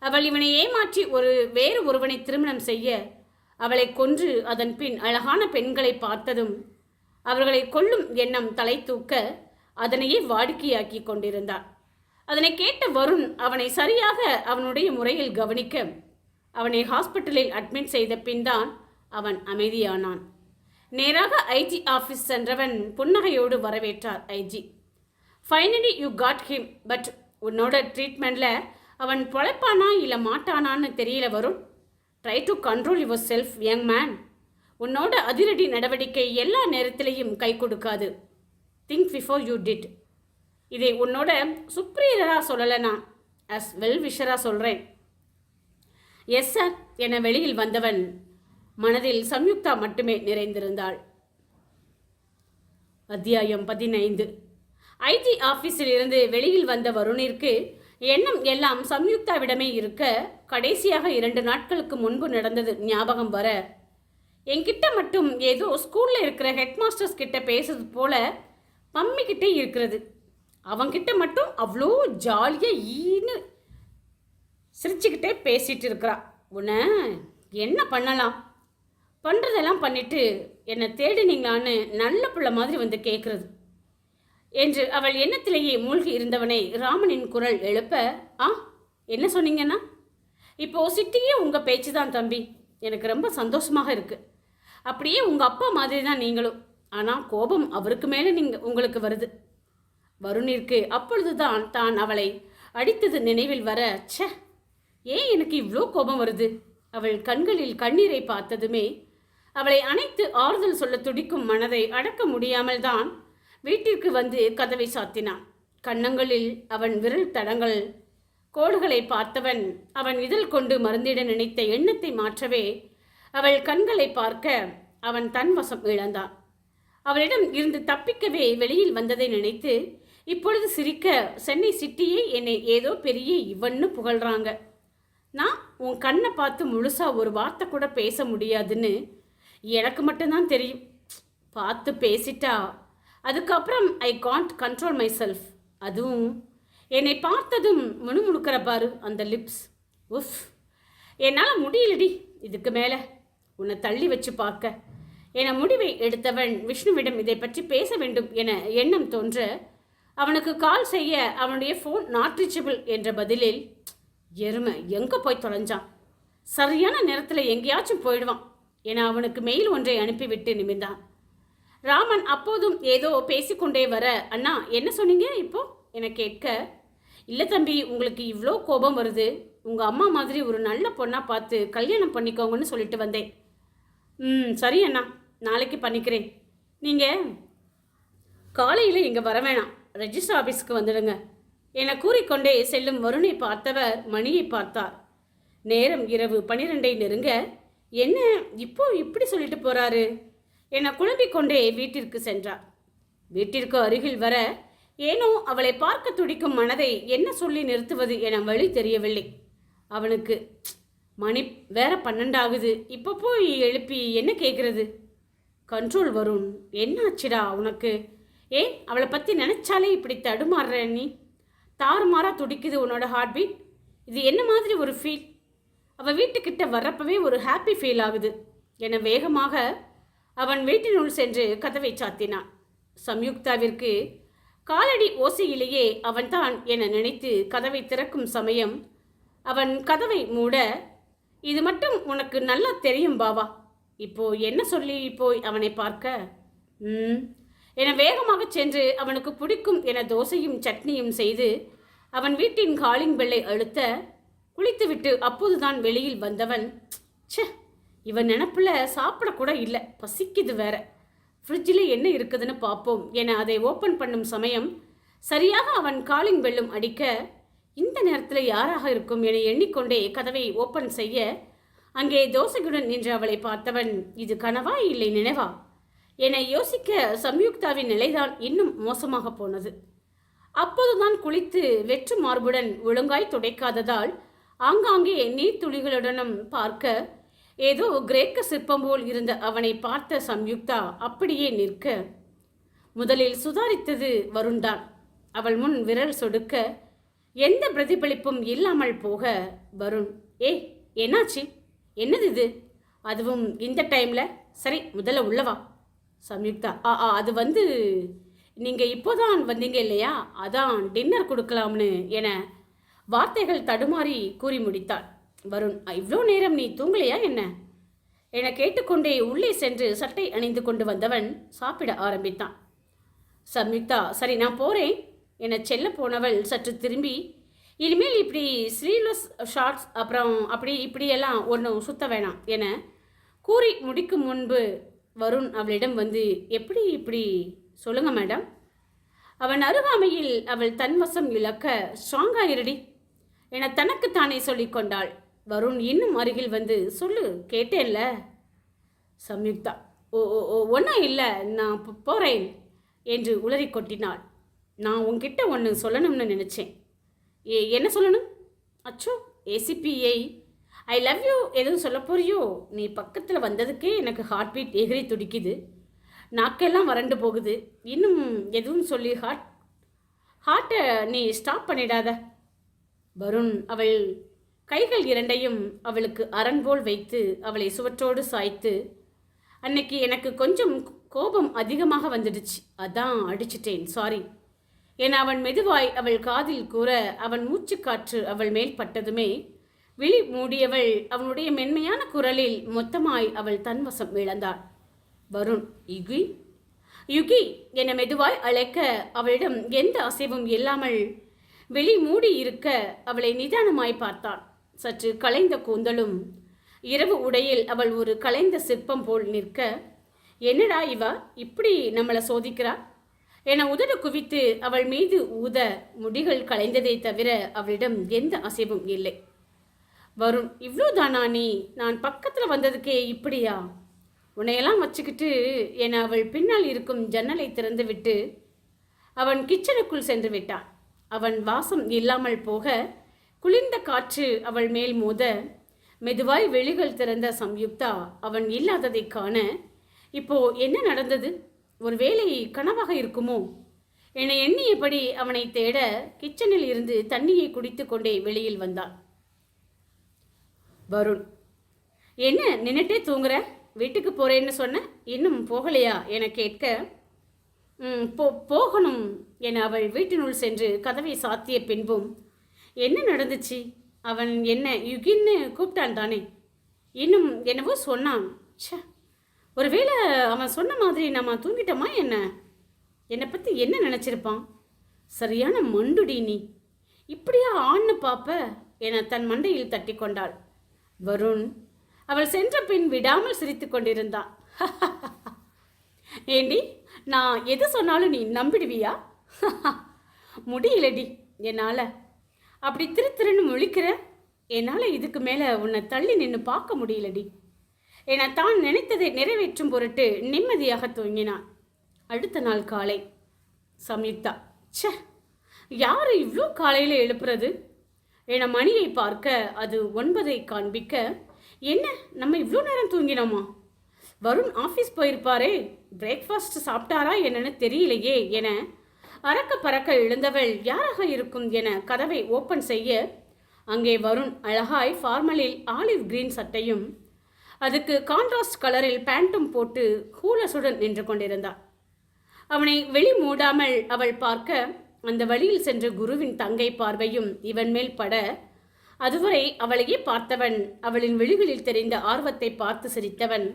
அவள் இவனை ஏமாற்றி வேறு ஒருவனை திருமணம் செய்ய, அவளை கொன்று அதன் பின் அழகான பெண்களை பார்த்ததும் அவர்களை கொல்லும் எண்ணம் தலை தூக்க அதனையே வாடிக்கையாக்கி கொண்டிருந்தான். அதனை கேட்ட வருண் அவனை சரியாக அவனுடைய முறையில் கவனிக்க, அவனை ஹாஸ்பிட்டலில் அட்மிட் செய்த பின் தான் அவன் அமைதியானான். நேராக ஐஜி ஆஃபீஸ் சென்றவன் புன்னகையோடு வரவேற்றார் IG. Finally you got him, but உன்னோட ட்ரீட்மெண்ட்டில் அவன் பொழைப்பானா இல்லை மாட்டானான்னு தெரியல Varun. Try to control yourself young man. உன்னோட அதிரடி நடவடிக்கை எல்லா நேரத்திலையும் கை கொடுக்காது. Think before you did. இதை உன்னோட சுப்ரியராக சொல்லலை, நான் அஸ் வெல் விஷராக சொல்கிறேன். எஸ் சார் என வெளியில் வந்தவன் மனதில் சம்யுக்தா மட்டுமே நிறைந்திருந்தாள். அத்தியாயம் 15. ஐஜி ஆஃபீஸில் இருந்து வெளியில் வந்த வருணிற்கு எண்ணம் எல்லாம் சம்யுக்தாவிடமே இருக்க, கடைசியாக 2 நாட்களுக்கு முன்பு நடந்தது ஞாபகம் வர, என்கிட்ட மட்டும் ஏதோ ஸ்கூலில் இருக்கிற ஹெட் மாஸ்டர்ஸ் கிட்ட பேசுறது போல மம்மிக்கிட்டே இருக்கிறது. அவங்கிட்ட மட்டும் அவ்வளோ ஜாலியாக ஈன்னு சிரிச்சுக்கிட்டே பேசிகிட்டு இருக்கிறா. உன்னை என்ன பண்ணலாம், பண்ணுறதெல்லாம் பண்ணிவிட்டு என்னை தேடினீங்களான்னு நல்ல பிள்ளை மாதிரி வந்து கேட்குறது என்று அவள் எண்ணத்திலேயே மூழ்கி இருந்தவனை ராமனின் குரல் எழுப்ப, என்ன சொன்னீங்கன்னா? இப்போது சிட்டியே உங்கள் பேச்சு தான் தம்பி. எனக்கு ரொம்ப சந்தோஷமாக இருக்குது. அப்படியே உங்கள் அப்பா மாதிரி தான் நீங்களும். ஆனால் கோபம் அவருக்கு மேலே உங்களுக்கு வருது. வருணிற்கு அப்பொழுதுதான் தான் அவளை அடித்தது நினைவில் வர, ச்சே, ஏன் எனக்கு இவ்வளோ கோபம் வருது? அவள் கண்களில் கண்ணீரை பார்த்ததுமே அவளை அணைத்து ஆறுதல் சொல்ல துடிக்கும் மனதை அடக்க முடியாமல் தான் வீட்டிற்கு வந்து கதவை சாத்தினான். கன்னங்களில் அவன் விரல் தடங்கள் கோடுகளை பார்த்தவன் அவன் இதழ் கொண்டு மருந்திட நினைத்த எண்ணத்தை மாற்றவே அவள் கண்களை பார்க்க அவன் தன் வசம் இழந்தான். அவளிடம் இருந்து தப்பிக்கவே வெளியில் வந்ததை நினைத்து இப்பொழுது சிரிக்க, சென்னை சிட்டியே என்னை ஏதோ பெரிய இவன்னு புகழ்றாங்க. நான் உன் கண்ணை பார்த்து முழுசாக ஒரு வார்த்தை கூட பேச முடியாதுன்னு எனக்கு மட்டும்தான் தெரியும். பார்த்து பேசிட்டா அதுக்கப்புறம் I can't control my self. அதுவும் என்னை பார்த்ததும் முணுமுணுக்கிற பாரு அந்த லிப்ஸ். உஃப், என்னால் முடியலடி இதுக்கு மேலே உன்னை தள்ளி வச்சு பார்க்க என முடிவை எடுத்தவன் விஷ்ணுவிடம் இதை பற்றி பேச வேண்டும் என எண்ணம் தோன்ற அவனுக்கு கால் செய்ய அவனுடைய ஃபோன் நாட் ரீச்சபிள் என்ற பதிலில், எருமை எங்கே போய் தொலைஞ்சான், சரியான நேரத்தில் எங்கேயாச்சும் போயிடுவான் என அவனுக்கு மெயில் ஒன்றை அனுப்பிவிட்டு நிமிர்ந்தான். ராமன் அப்போதும் ஏதோ பேசிக்கொண்டே வர, அண்ணா என்ன சொன்னீங்க இப்போ என கேட்க, இல்லை தம்பி, உங்களுக்கு இவ்வளோ கோபம் வருது, உங்கள் அம்மா மாதிரி ஒரு நல்ல பொண்ணாக பார்த்து கல்யாணம் பண்ணிக்கோங்கன்னு சொல்லிட்டு வந்தேன். சரி அண்ணா, நாளைக்கு பண்ணிக்கிறேன். நீங்கள் காலையில் இங்கே வர வேணாம், ரெஜிஸ்டர் ஆஃபீஸ்க்கு வந்துடுங்க என கூறிக்கொண்டே செல்லும் வருணை பார்த்தவர் மணியை பார்த்தார். நேரம் இரவு 12 நெருங்க, என்ன இப்போ இப்படி சொல்லிட்டு போகிறாரு என குழம்பிக்கொண்டே வீட்டிற்கு சென்றார். வீட்டிற்கு அருகில் வர ஏனோ அவளை பார்க்க துடிக்கும் மனதை என்ன சொல்லி நிறுத்துவது என வழி தெரியவில்லை அவனுக்கு. மணி வேற 12 ஆகுது, இப்போ போய் எழுப்பி என்ன கேட்குறது? கண்ட்ரோல் வரும், என்னாச்சுடா உனக்கு? ஏன் அவளை பற்றி நினச்சாலே இப்படி தடுமாறுற நீ? தாறுமாறாக துடிக்குது உன்னோட ஹார்ட் பீட். இது என்ன மாதிரி ஒரு ஃபீல்? அவள் வீட்டுக்கிட்ட வர்றப்பவே ஒரு ஹாப்பி ஃபீல் ஆகுது என வேகமாக அவன் வீட்டினுள் சென்று கதவை சாத்தினான். சம்யுக்தாவிற்கு காலடி ஓசையிலேயே அவன்தான் என நினைத்து கதவை திறக்கும் சமயம் அவன் கதவை மூட, இது மட்டும் உனக்கு நல்லா தெரியும் பாவா, இப்போ என்ன சொல்லி போய் அவனை பார்க்க என வேகமாக சென்று அவனுக்கு பிடிக்கும் என தோசையும் சட்னியும் செய்து அவன் வீட்டின் காலிங் பெல்லை அழுத்த குளித்துவிட்டு அப்போதுதான் வெளியில் வந்தவன், ச்சே, இவன் நினப்பில் சாப்பிடக்கூட இல்லை, பசிக்குது வேற, ஃப்ரிட்ஜில் என்ன இருக்குதுன்னு பார்ப்போம் என அதை ஓப்பன் பண்ணும் சமயம் சரியாக அவன் காலிங் பெல்லும் அடிக்க, இந்த நேரத்தில் யாராக இருக்கும் என எண்ணிக்கொண்டே கதவை ஓப்பன் செய்ய அங்கே தோசையுடன் நின்று அவளை பார்த்தவன், இது கனவா இல்லை நினைவா என யோசிக்க சம்யுக்தாவின் நிலைதான் இன்னும் மோசமாக போனது. அப்போதுதான் குளித்து வெற்று மார்புடன் ஒழுங்காய் துடைக்காததால் ஆங்காங்கே நீர்த்துளிகளுடனும் பார்க்க ஏதோ கிரேக்க சிற்பம் போல் இருந்த அவனை பார்த்த சம்யுக்தா அப்படியே நிற்க, முதலில் சுதாரித்தது வருண்தான். அவள் முன் விரல் சொடுக்க எந்த பிரதிபலிப்பும் இல்லாமல் போக வருண், ஏய் என்னாச்சு, என்னது இது, அதுவும் இந்த டைமில், சரி முதல்ல உள்ளவா. சம்யுக்தா, அது வந்து நீங்கள் இப்போதான் வந்தீங்க இல்லையா, அதான் டின்னர் கொடுக்கலாம்னு என வார்த்தைகள் தடுமாறி கூறி முடித்தாள். வருண், இவ்வளோ நேரம் நீ தூங்கலையா என்ன என கேட்டுக்கொண்டே உள்ளே சென்று சட்டை அணிந்து கொண்டு வந்தவன் சாப்பிட ஆரம்பித்தான். சம்யுக்தா, சரி நான் போகிறேன் என செல்ல போனவள் சற்று திரும்பி, இனிமேல் இப்படி ஸ்லீவ்லெஸ் ஷார்ட்ஸ் அப்புறம் அப்படி இப்படியெல்லாம் ஒன்றும் சுத்த வேணாம் என கூறி முடிக்கும் முன்பு வருண் அவளிடம் வந்து, எப்படி இப்படி சொல்லுங்க மேடம். அவன் அருகாமையில் அவள் தன்வசம் இழக்க, ஸ்ட்ராங்காக இருடி என தனக்குத்தானே சொல்லிக்கொண்டாள். வருண் இன்னும் அருகில் வந்து, சொல்லு கேட்டேன்ல. சம்யுக்தா, ஒன்றும் இல்லை, நான் போகிறேன் என்று உளறி கொட்டினாள். நான் உன்கிட்ட ஒன்று சொல்லணும்னு நினச்சேன். என்ன சொல்லணும்? அச்சோ, ஏசிபிஐ ஐ லவ் யூ எதுவும் சொல்ல போறியோ? நீ பக்கத்தில் வந்ததுக்கே எனக்கு ஹார்ட் பீட் எகிரி துடிக்குது, நாக்கெல்லாம் வறண்டு போகுது, இன்னும் எதுவும் சொல்லி ஹார்ட்டை நீ ஸ்டாப் பண்ணிடாத. வருண் அவள் கைகள் இரண்டையும் அவளுக்கு அரண் போல் வைத்து அவளை சுவற்றோடு சாய்த்து, அன்னைக்கு எனக்கு கொஞ்சம் கோபம் அதிகமாக வந்துடுச்சு, அதான் அடிச்சிட்டேன், சாரி என அவன் மெதுவாய் அவள் காதில் கூற, அவன் மூச்சுக்காற்று அவள் மேல் பட்டதுமே விழி மூடியவள் அவனுடைய மென்மையான குரலில் மொத்தமாய் அவள் தன்வசம் இழந்தாள். வருண், யுகி யுகி என மெதுவாய் அழைக்க அவளிடம் எந்த அசைவும் இல்லாமல் வெளி மூடி இருக்க அவளை நிதானமாய் பார்த்தான். சற்று கலைந்த கூந்தலும் இரவு உடையில் அவள் ஒரு கலைந்த சிற்பம் போல் நிற்க, என்னடா இவ இப்படி நம்மளை சோதிக்கிறா என உதடு குவித்து அவள் மீது ஊத முடிகள் கலைந்ததை தவிர அவளிடம் எந்த அசைவும் இல்லை. வருண், இவ்வளோதானா நீ? நான் பக்கத்தில் வந்ததுக்கே இப்படியா? உன்னையெல்லாம் வச்சுக்கிட்டு என அவள் பின்னால் இருக்கும் ஜன்னலை திறந்து விட்டு அவன் கிச்சனுக்குள் சென்று விட்டான். அவன் வாசம் இல்லாமல் போக குளிர்ந்த காற்று அவள் மேல் மோத மெதுவாய் வெளிகள் திறந்த சம்யுக்தா அவன் இல்லாததை காண, இப்போ என்ன நடந்தது? ஒரு வேளை கனவாக இருக்குமோ என எண்ணியபடி அவனை தேட கிச்சனில் இருந்து தண்ணியை குடித்து கொண்டே வெளியில் வந்தான். வருண், என்ன நின்னுட்டே தூங்குற? வீட்டுக்கு போறேன்னு சொன்ன, இன்னும் போகலையா என கேட்க, போகணும் என அவள் வீட்டினுள் சென்று கதவை சாத்திய பின்பும், என்ன நடந்துச்சு? அவன் என்ன யுகின்னு கூப்பிட்டான் தானே? இன்னும் என்னவோ சொன்னான். ச்சே, ஒருவேளை அவன் சொன்ன மாதிரி நம்ம தூங்கிட்டோமா என்ன? என்னை பற்றி என்ன நினச்சிருப்பான்? சரியான மண்டுடி நீ, இப்படியா ஆண்னு பாப்ப என தன் மண்டையில் தட்டி கொண்டாள். வருண் அவள் சென்ற பின் விடாமல் சிரித்து கொண்டிருந்தான். ஏண்டி, நான் எது சொன்னாலும் நீ நம்பிடுவியா? முடியலடி என்னால். அப்படி திருன்னு முழிக்கிற, என்னால் இதுக்கு மேலே உன்னை தள்ளி நின்று பார்க்க முடியலடி என தான் நினைத்ததை நிறைவேற்றும் பொருட்டு நிம்மதியாக தூங்கினான். அடுத்த நாள் காலை சம்யுக்தா, ச்சே, யார் இவ்வளோ காலையில் எழுப்புறது என மணியை பார்க்க அது 9 காண்பிக்க, என்ன நம்ம இவ்வளோ நேரம் தூங்கினோமா? வருண் ஆஃபீஸ் போயிருப்பாரே, பிரேக்ஃபாஸ்ட் சாப்பிட்டாரா என்னன்னு தெரியலையே என அறக்க பறக்க எழுந்தவள் யாராக இருக்கும் என கதவை ஓப்பன் செய்ய, அங்கே வருண் அழகாய் ஃபார்மலில் ஆலிவ் கிரீன் சட்டையும் அதுக்கு கான்ட்ராஸ்ட் கலரில் பேண்ட்டும் போட்டு கூலசுடன் நின்று கொண்டிருந்தாள். அவனை வெளி மூடாமல் அவள் பார்க்க, அந்த வழியில் சென்று குருவின் தங்கை பார்வையும் இவன் மேல் பட, அதுவரை அவளையே பார்த்தவன் அவளின் விழிகளில் தெரிந்த ஆர்வத்தை பார்த்து சிரித்தவன்.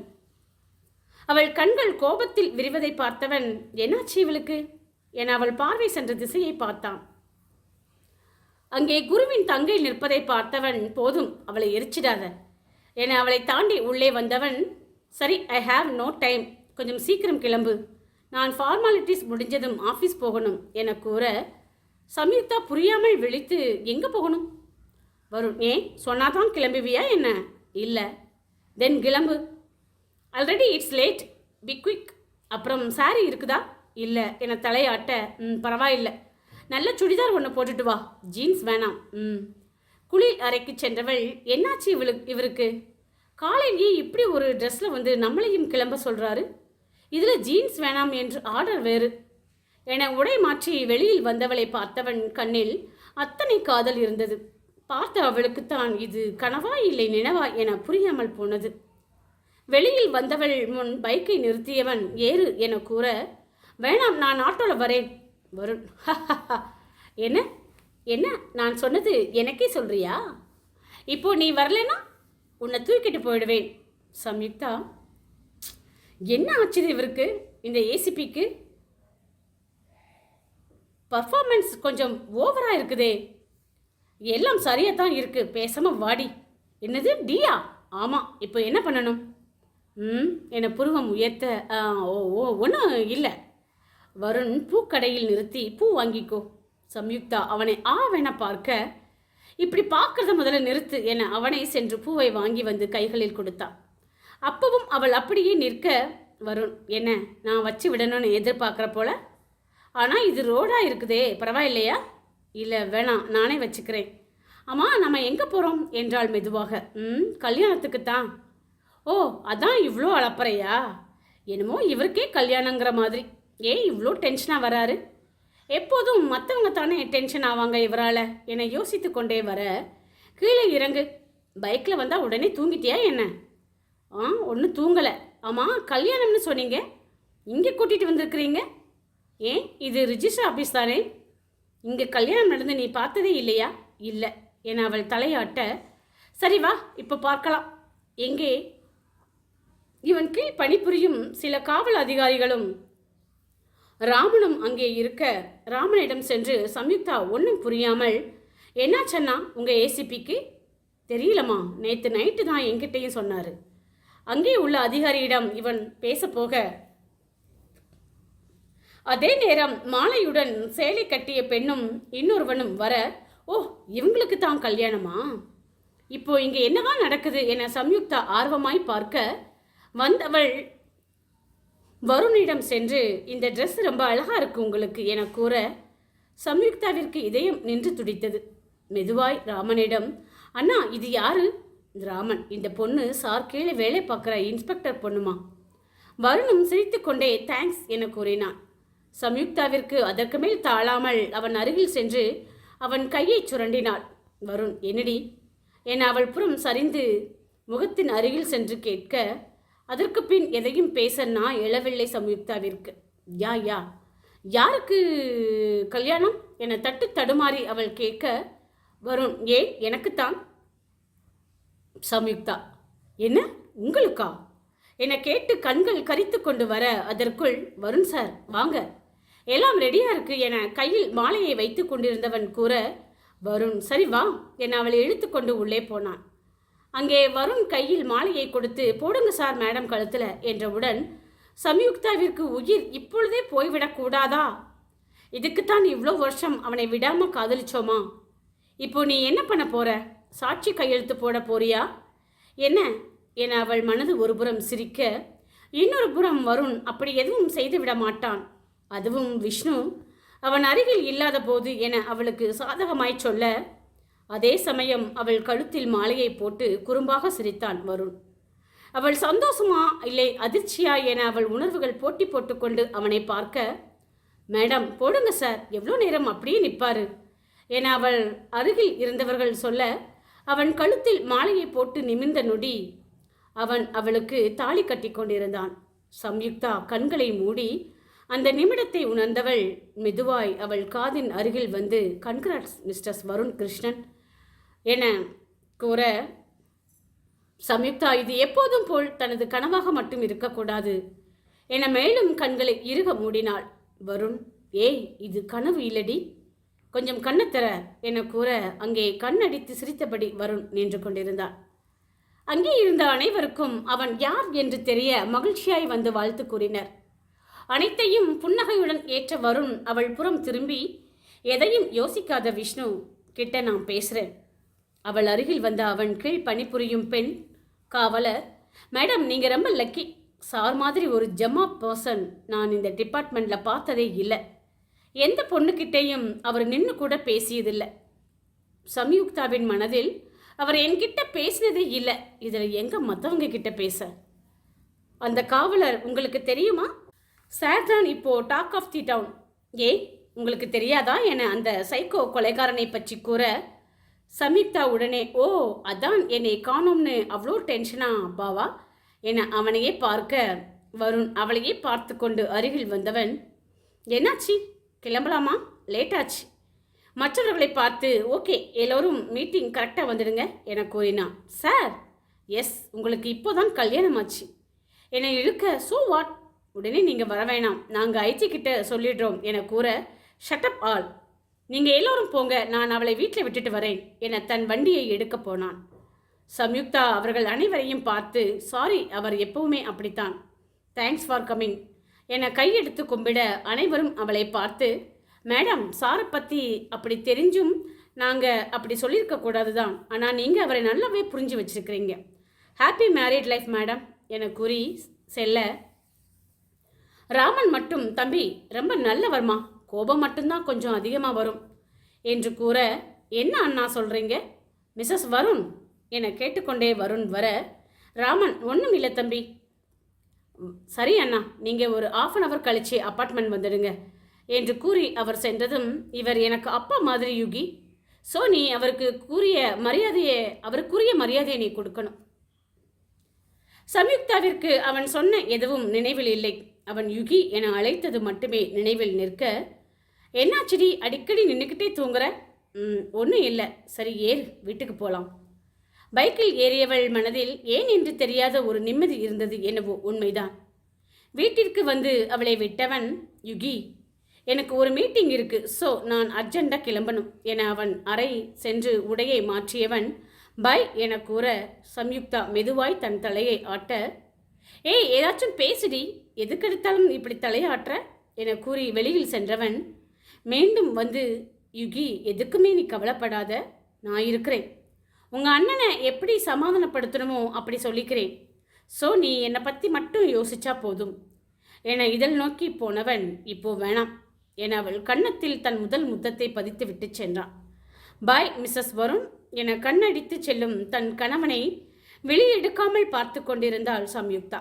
அவள் கண்கள் கோபத்தில் விரிவதை பார்த்தவன், என்னாச்சு இவளுக்கு என அவள் பார்வை சென்ற திசையை பார்த்தான். அங்கே குருவின் தங்கை நிற்பதை பார்த்தவன், போதும் அவளை எரிச்சிடாத என அவளை தாண்டி உள்ளே வந்தவன், சரி, ஐ ஹாவ் நோ டைம், கொஞ்சம் சீக்கிரம் கிளம்பு, நான் ஃபார்மாலிட்டிஸ் முடிஞ்சதும் ஆஃபீஸ் போகணும் என கூற, சம்யுக்தா புரியாமல் விழித்து, எங்கே போகணும்? வருண், ஏன் சொன்னாதான் கிளம்புவியா என்ன? இல்லை. தென் கிளம்பு. Already it's late, be quick. அப்புறம் சாரி இருக்குதா? இல்லை என தலையாட்ட, பரவாயில்லை, நல்ல சுடிதார் ஒன்று போட்டுட்டு வா, ஜீன்ஸ் வேணாம். குளிர் அறைக்கு சென்றவள், என்னாச்சு இவருக்கு? காலையிலேயே இப்படி ஒரு ட்ரெஸ்ஸில் வந்து நம்மளையும் கிளம்ப சொல்கிறாரு, இதில் ஜீன்ஸ் வேணாம் என்று ஆர்டர் வேறு என உடை மாற்றி வெளியில் வந்தவளை பார்த்தவன் கண்ணில் அத்தனை காதல் இருந்தது. பார்த்த அவளுக்குத்தான் இது கனவா இல்லை நினைவா என புரியாமல் போனது. வெளியில் வந்தவள் முன் பைக்கை நிறுத்தியவன், ஏறு என கூற, வேணாம், நான் ஆட்டோவில் வரேன். வருண், என்ன என்ன நான் சொன்னது எனக்கே சொல்றியா? இப்போ நீ வரலனா உன்னை தூக்கிட்டு போயிடுவேன். சம்யுக்தா, என்ன ஆச்சுது இவருக்கு? இந்த ஏசிபிக்கு பர்ஃபார்மன்ஸ் கொஞ்சம் ஓவராக இருக்குதே. எல்லாம் சரியாக தான் இருக்கு, பேசாமல் வாடி. என்னது டியா? ஆமாம், இப்போ என்ன பண்ணணும்? என புருவம் உயர்த்த, ஒன்றும் இல்லை. வருண் பூக்கடையில் நிறுத்தி, பூ வாங்கிக்கோ. சம்யுக்தா அவனை ஆவென பார்க்க, இப்படி பார்க்கறத முதல்ல நிறுத்து என அவனை சென்று பூவை வாங்கி வந்து கைகளில் கொடுத்தான். அப்பவும் அவள் அப்படியே நிற்க, வருண், என்ன நான் வச்சு விடணும்னு எதிர்பார்க்குற போல? ஆனால் இது ரோடாக இருக்குதே, பரவாயில்லையா? இல்லை வேணாம், நானே வச்சுக்கிறேன். ஆமாம், நம்ம எங்கே போகிறோம் என்றாள் மெதுவாக. கல்யாணத்துக்கு தான். ஓ, அதான் இவ்வளோ அளப்பறையா? என்னமோ இவருக்கே கல்யாணங்கிற மாதிரி. ஏன் இவ்வளோ டென்ஷனாக வராரு? எப்போதும் மற்றவங்க தானே டென்ஷன் ஆவாங்க இவரால் என யோசித்து கொண்டே வர, கீழே இறங்கு, பைக்கில் வந்தால் உடனே தூங்கிட்டியா என்ன? ஒன்றும் தூங்கலை. ஆமாம், கல்யாணம்னு சொன்னீங்க, இங்கே கூட்டிகிட்டு வந்திருக்கிறீங்க. ஏன் இது ரிஜிஸ்டர் ஆஃபீஸ் தானே? இங்கே கல்யாணம் நடந்து நீ பார்த்ததே இல்லையா? இல்லை என அவள் தலையாட்ட, சரி வா, இப்போ பார்க்கலாம். எங்கே இவன் கீழ் பணிபுரியும் சில காவல் அதிகாரிகளும் ராமனும் அங்கே இருக்க ராமனிடம் சென்று சம்யுக்தா ஒன்றும் புரியாமல், என்னாச்சன்னா உங்கள் ஏசிபிக்கு? தெரியலம்மா, நேற்று நைட்டு தான் என்கிட்டையும் சொன்னார். அங்கே உள்ள அதிகாரியிடம் இவன் பேச போக, அதே நேரம் மாலையுடன் சேலை கட்டிய பெண்ணும் இன்னொருவனும் வர, ஓ இவங்களுக்கு தான் கல்யாணமா? இப்போ இங்கே என்னதான் நடக்குது என சம்யுக்தா ஆர்வமாய் பார்க்க, வந்தவள் வருணிடம் சென்று, இந்த ட்ரெஸ் ரொம்ப அழகாக இருக்கு உங்களுக்கு என கூற, சம்யுக்தாவிற்கு இதயம் நின்று துடித்தது. மெதுவாய் ராமனிடம், அண்ணா இது யாரு? ராமன், இந்த பொண்ணு சார் கீழே வேலை பார்க்குற இன்ஸ்பெக்டர் பொண்ணுமா. வருணும் சிரித்து கொண்டே தேங்க்ஸ் என கூறினான். சம்யுக்தாவிற்கு அதற்கு மேல் தாழாமல் அவன் அருகில் சென்று அவன் கையை சுரண்டினாள். வருண், என்னடி என அவள் புறம் சரிந்து முகத்தின் அருகில் சென்று கேட்க, அதற்கு பின் எதையும் பேச நான் எழவில்லை சம்யுக்தாவிற்கு. யா யாருக்கு கல்யாணம் என தட்டு தடுமாறி அவள் கேட்க, வருண், ஏன் எனக்குத்தான். சம்யுக்தா, என்ன உங்களுக்கா என கேட்டு கண்கள் கரித்து கொண்டு வர, அதற்குள் வருண் சார் வாங்க, எல்லாம் ரெடியா இருக்கு என கையில் மாலையை வைத்து கொண்டிருந்தவன் கூற, வருண் சரி வா என அவளை இழுத்து கொண்டு உள்ளே போனான். அங்கே வருண் கையில் மாலையை கொடுத்து, போடுங்க சார் மேடம் கழுத்தில் என்றவுடன் சம்யுக்தாவிற்கு உயிர் இப்பொழுதே போய்விடக்கூடாதா? இதுக்குத்தான் இவ்வளோ வருஷம் அவனை விடாமல் காதலிச்சோமா? இப்போ நீ என்ன பண்ண போற? சாட்சி கையெழுத்து போட போறியா என்ன என அவள் மனது ஒரு புறம் சிரிக்க, இன்னொரு புறம் வருண் அப்படி எதுவும் செய்து விட மாட்டான், அதுவும் விஷ்ணு அவன் அருகில் இல்லாத போது என அவளுக்கு சாதகமாய் சொல்ல, அதே சமயம் அவள் கழுத்தில் மாலையை போட்டு குறும்பாக சிரித்தான் வருண். அவள் சந்தோஷமா இல்லை அதிர்ச்சியா என அவள் உணர்வுகள் போட்டி போட்டுக்கொண்டு அவனை பார்க்க, மேடம் போடுங்க சார், எவ்வளோ நேரம் அப்படியே நிற்பாரு என அவள் அருகில் இருந்தவர்கள் சொல்ல, அவன் கழுத்தில் மாலையை போட்டு நிமிர்ந்த நொடி அவன் அவளுக்கு தாலி கட்டி கொண்டிருந்தான். சம்யுக்தா கண்களை மூடி அந்த நிமிடத்தை உணர்ந்தவள் மெதுவாய் அவள் காதின் அருகில் வந்து, கன்கிராட்ஸ் மிஸ்டர் வருண் கிருஷ்ணன் என கூற, சம்யுக்தா இது எப்போதும் போல் தனது கனவாக மட்டும் இருக்கக்கூடாது என மேலும் கண்களை இறுக மூடினாள். வருண், ஏய் இது கனவு இல்லடி, கொஞ்சம் கண்ணத்தர என கூற அங்கே கண்ணடித்து சிரித்தபடி வருண் நின்று கொண்டிருந்தான். அங்கே இருந்த அனைவருக்கும் அவன் யார் என்று தெரிய மகிழ்ச்சியாய் வந்து வாழ்த்து கூறினர். அனைத்தையும் புன்னகையுடன் ஏற்ற வருண் அவள் புறம் திரும்பி, எதையும் யோசிக்காத விஷ்ணு கிட்ட நான் பேசுகிறேன். அவள் அருகில் வந்த அவன் கீழ் பணிபுரியும் பெண் காவலர், மேடம் நீங்கள் ரொம்ப லக்கி, சார் மாதிரி ஒரு ஜம்மா பர்சன் நான் இந்த டிபார்ட்மெண்ட்டில் பார்த்ததே இல்லை. எந்த பொண்ணுக்கிட்டேயும் அவர் நின்று கூட பேசியதில்லை. சம்யுக்தாவின் மனதில் அவர் என்கிட்ட பேசினதே இல்லை, இதில் எங்கே மற்றவங்க கிட்ட பேச. அந்த காவலர் உங்களுக்கு தெரியுமா? சார் தான் இப்போ டாக் ஆஃப் தி டவுன். ஏய் உங்களுக்கு தெரியாதா என அந்த சைக்கோ கொலைகாரனை பற்றி கூற, சம்யுக்தா உடனே, ஓ அதான் என்னை காணோம்னு அவ்வளோ டென்ஷனா பாவா என அவனையே பார்க்க, வருண் அவளையே பார்த்து கொண்டு அருகில் வந்தவன், என்னாச்சு கிளம்பலாமா? லேட்டாச்சு. மற்றவர்களை பார்த்து, ஓகே எல்லோரும் மீட்டிங் கரெக்டாக வந்துடுங்க என கூறினான். சார், எஸ் உங்களுக்கு இப்போதான் கல்யாணம் ஆச்சு என இழுக்க, ஸோ வாட், உடனே நீங்கள் வர வேணாம், நாங்கள் ஐடி கிட்ட சொல்லிடுறோம் என கூற, ஷட்டப் ஆல், நீங்கள் எல்லோரும் போங்க, நான் அவளை வீட்டில் விட்டுட்டு வரேன் என தன் வண்டியை எடுக்க போனான். சம்யுக்தா அவர்கள் அனைவரையும் பார்த்து, சாரி அவர் எப்பவுமே அப்படித்தான், தேங்க்ஸ் ஃபார் கம்மிங் என கையெடுத்து கும்பிட அனைவரும் அவளை பார்த்து, மேடம் சாரை பற்றி அப்படி தெரிஞ்சும் நாங்கள் அப்படி சொல்லியிருக்க கூடாது தான், ஆனால் நீங்கள் அவரை நல்லாவே புரிஞ்சு வச்சுருக்கிறீங்க, ஹாப்பி மேரிட் லைஃப் மேடம் என கூறி செல்ல, ராமன் மட்டும், தம்பி ரொம்ப நல்லவர்மா, கோபம் மட்டும்தான் கொஞ்சம் அதிகமாக வரும் என்று கூற, என்ன அண்ணா சொல்கிறீங்க மிஸ்ஸஸ் வருண் என கேட்டுக்கொண்டே வருண் வர, ராமன் ஒன்றும் இல்லை தம்பி, சரி அண்ணா நீங்கள் ஒரு ½ அன் அவர் கழிச்சு அப்பார்ட்மெண்ட் வந்துடுங்க என்று கூறி அவர் சென்றதும், இவர் எனக்கு அப்பா மாதிரி யுகி, ஸோ நீ அவருக்குரிய மரியாதையை நீ கொடுக்கணும். சம்யுக்தாவிற்கு அவன் சொன்ன எதுவும் நினைவில் இல்லை. அவன் யுகி என அழைத்தது மட்டுமே நினைவில் நிற்க, என்னாச்சடி அடிக்கடி நின்றுக்கிட்டே தூங்குற? ஒன்றும் இல்லை, சரி ஏறு வீட்டுக்கு போகலாம். பைக்கில் ஏறியவள் மனதில் ஏன் என்று தெரியாத ஒரு நிம்மதி இருந்தது. என்னவோ உண்மைதான். வீட்டிற்கு வந்து அவளை விட்டவன், யுகி, எனக்கு ஒரு மீட்டிங் இருக்கு, ஸோ நான் அர்ஜெண்டாக கிளம்பணும் என அவன் அறை சென்று உடையை மாற்றியவன் பை என கூற சம்யுக்தா மெதுவாய் தன் தலையை ஆட்ட, ஏய் ஏதாச்சும் பேசுடி, எதுக்கெடுத்தாலும் இப்படி தலையாற்ற என கூறி வெளியில் சென்றவன் மீண்டும் வந்து, யுகி எதுக்குமே நீ கவலைப்படாத, நான் இருக்கிறேன். உங்கள் அண்ணனை எப்படி சமாதானப்படுத்தணுமோ அப்படி சொல்லிக்கிறேன். ஸோ நீ என்னை பற்றி மட்டும் யோசிச்சா போதும் என இதழ் நோக்கி போனவன் இப்போ வேணாம் என அவள் கன்னத்தில் தன் முதல் முத்தத்தை பதித்து விட்டு சென்றான். பாய் மிஸ்ஸஸ் வருண் என கண்ணடித்து செல்லும் தன் கணவனை வெளியெடுக்காமல் பார்த்து கொண்டிருந்தாள் சம்யுக்தா.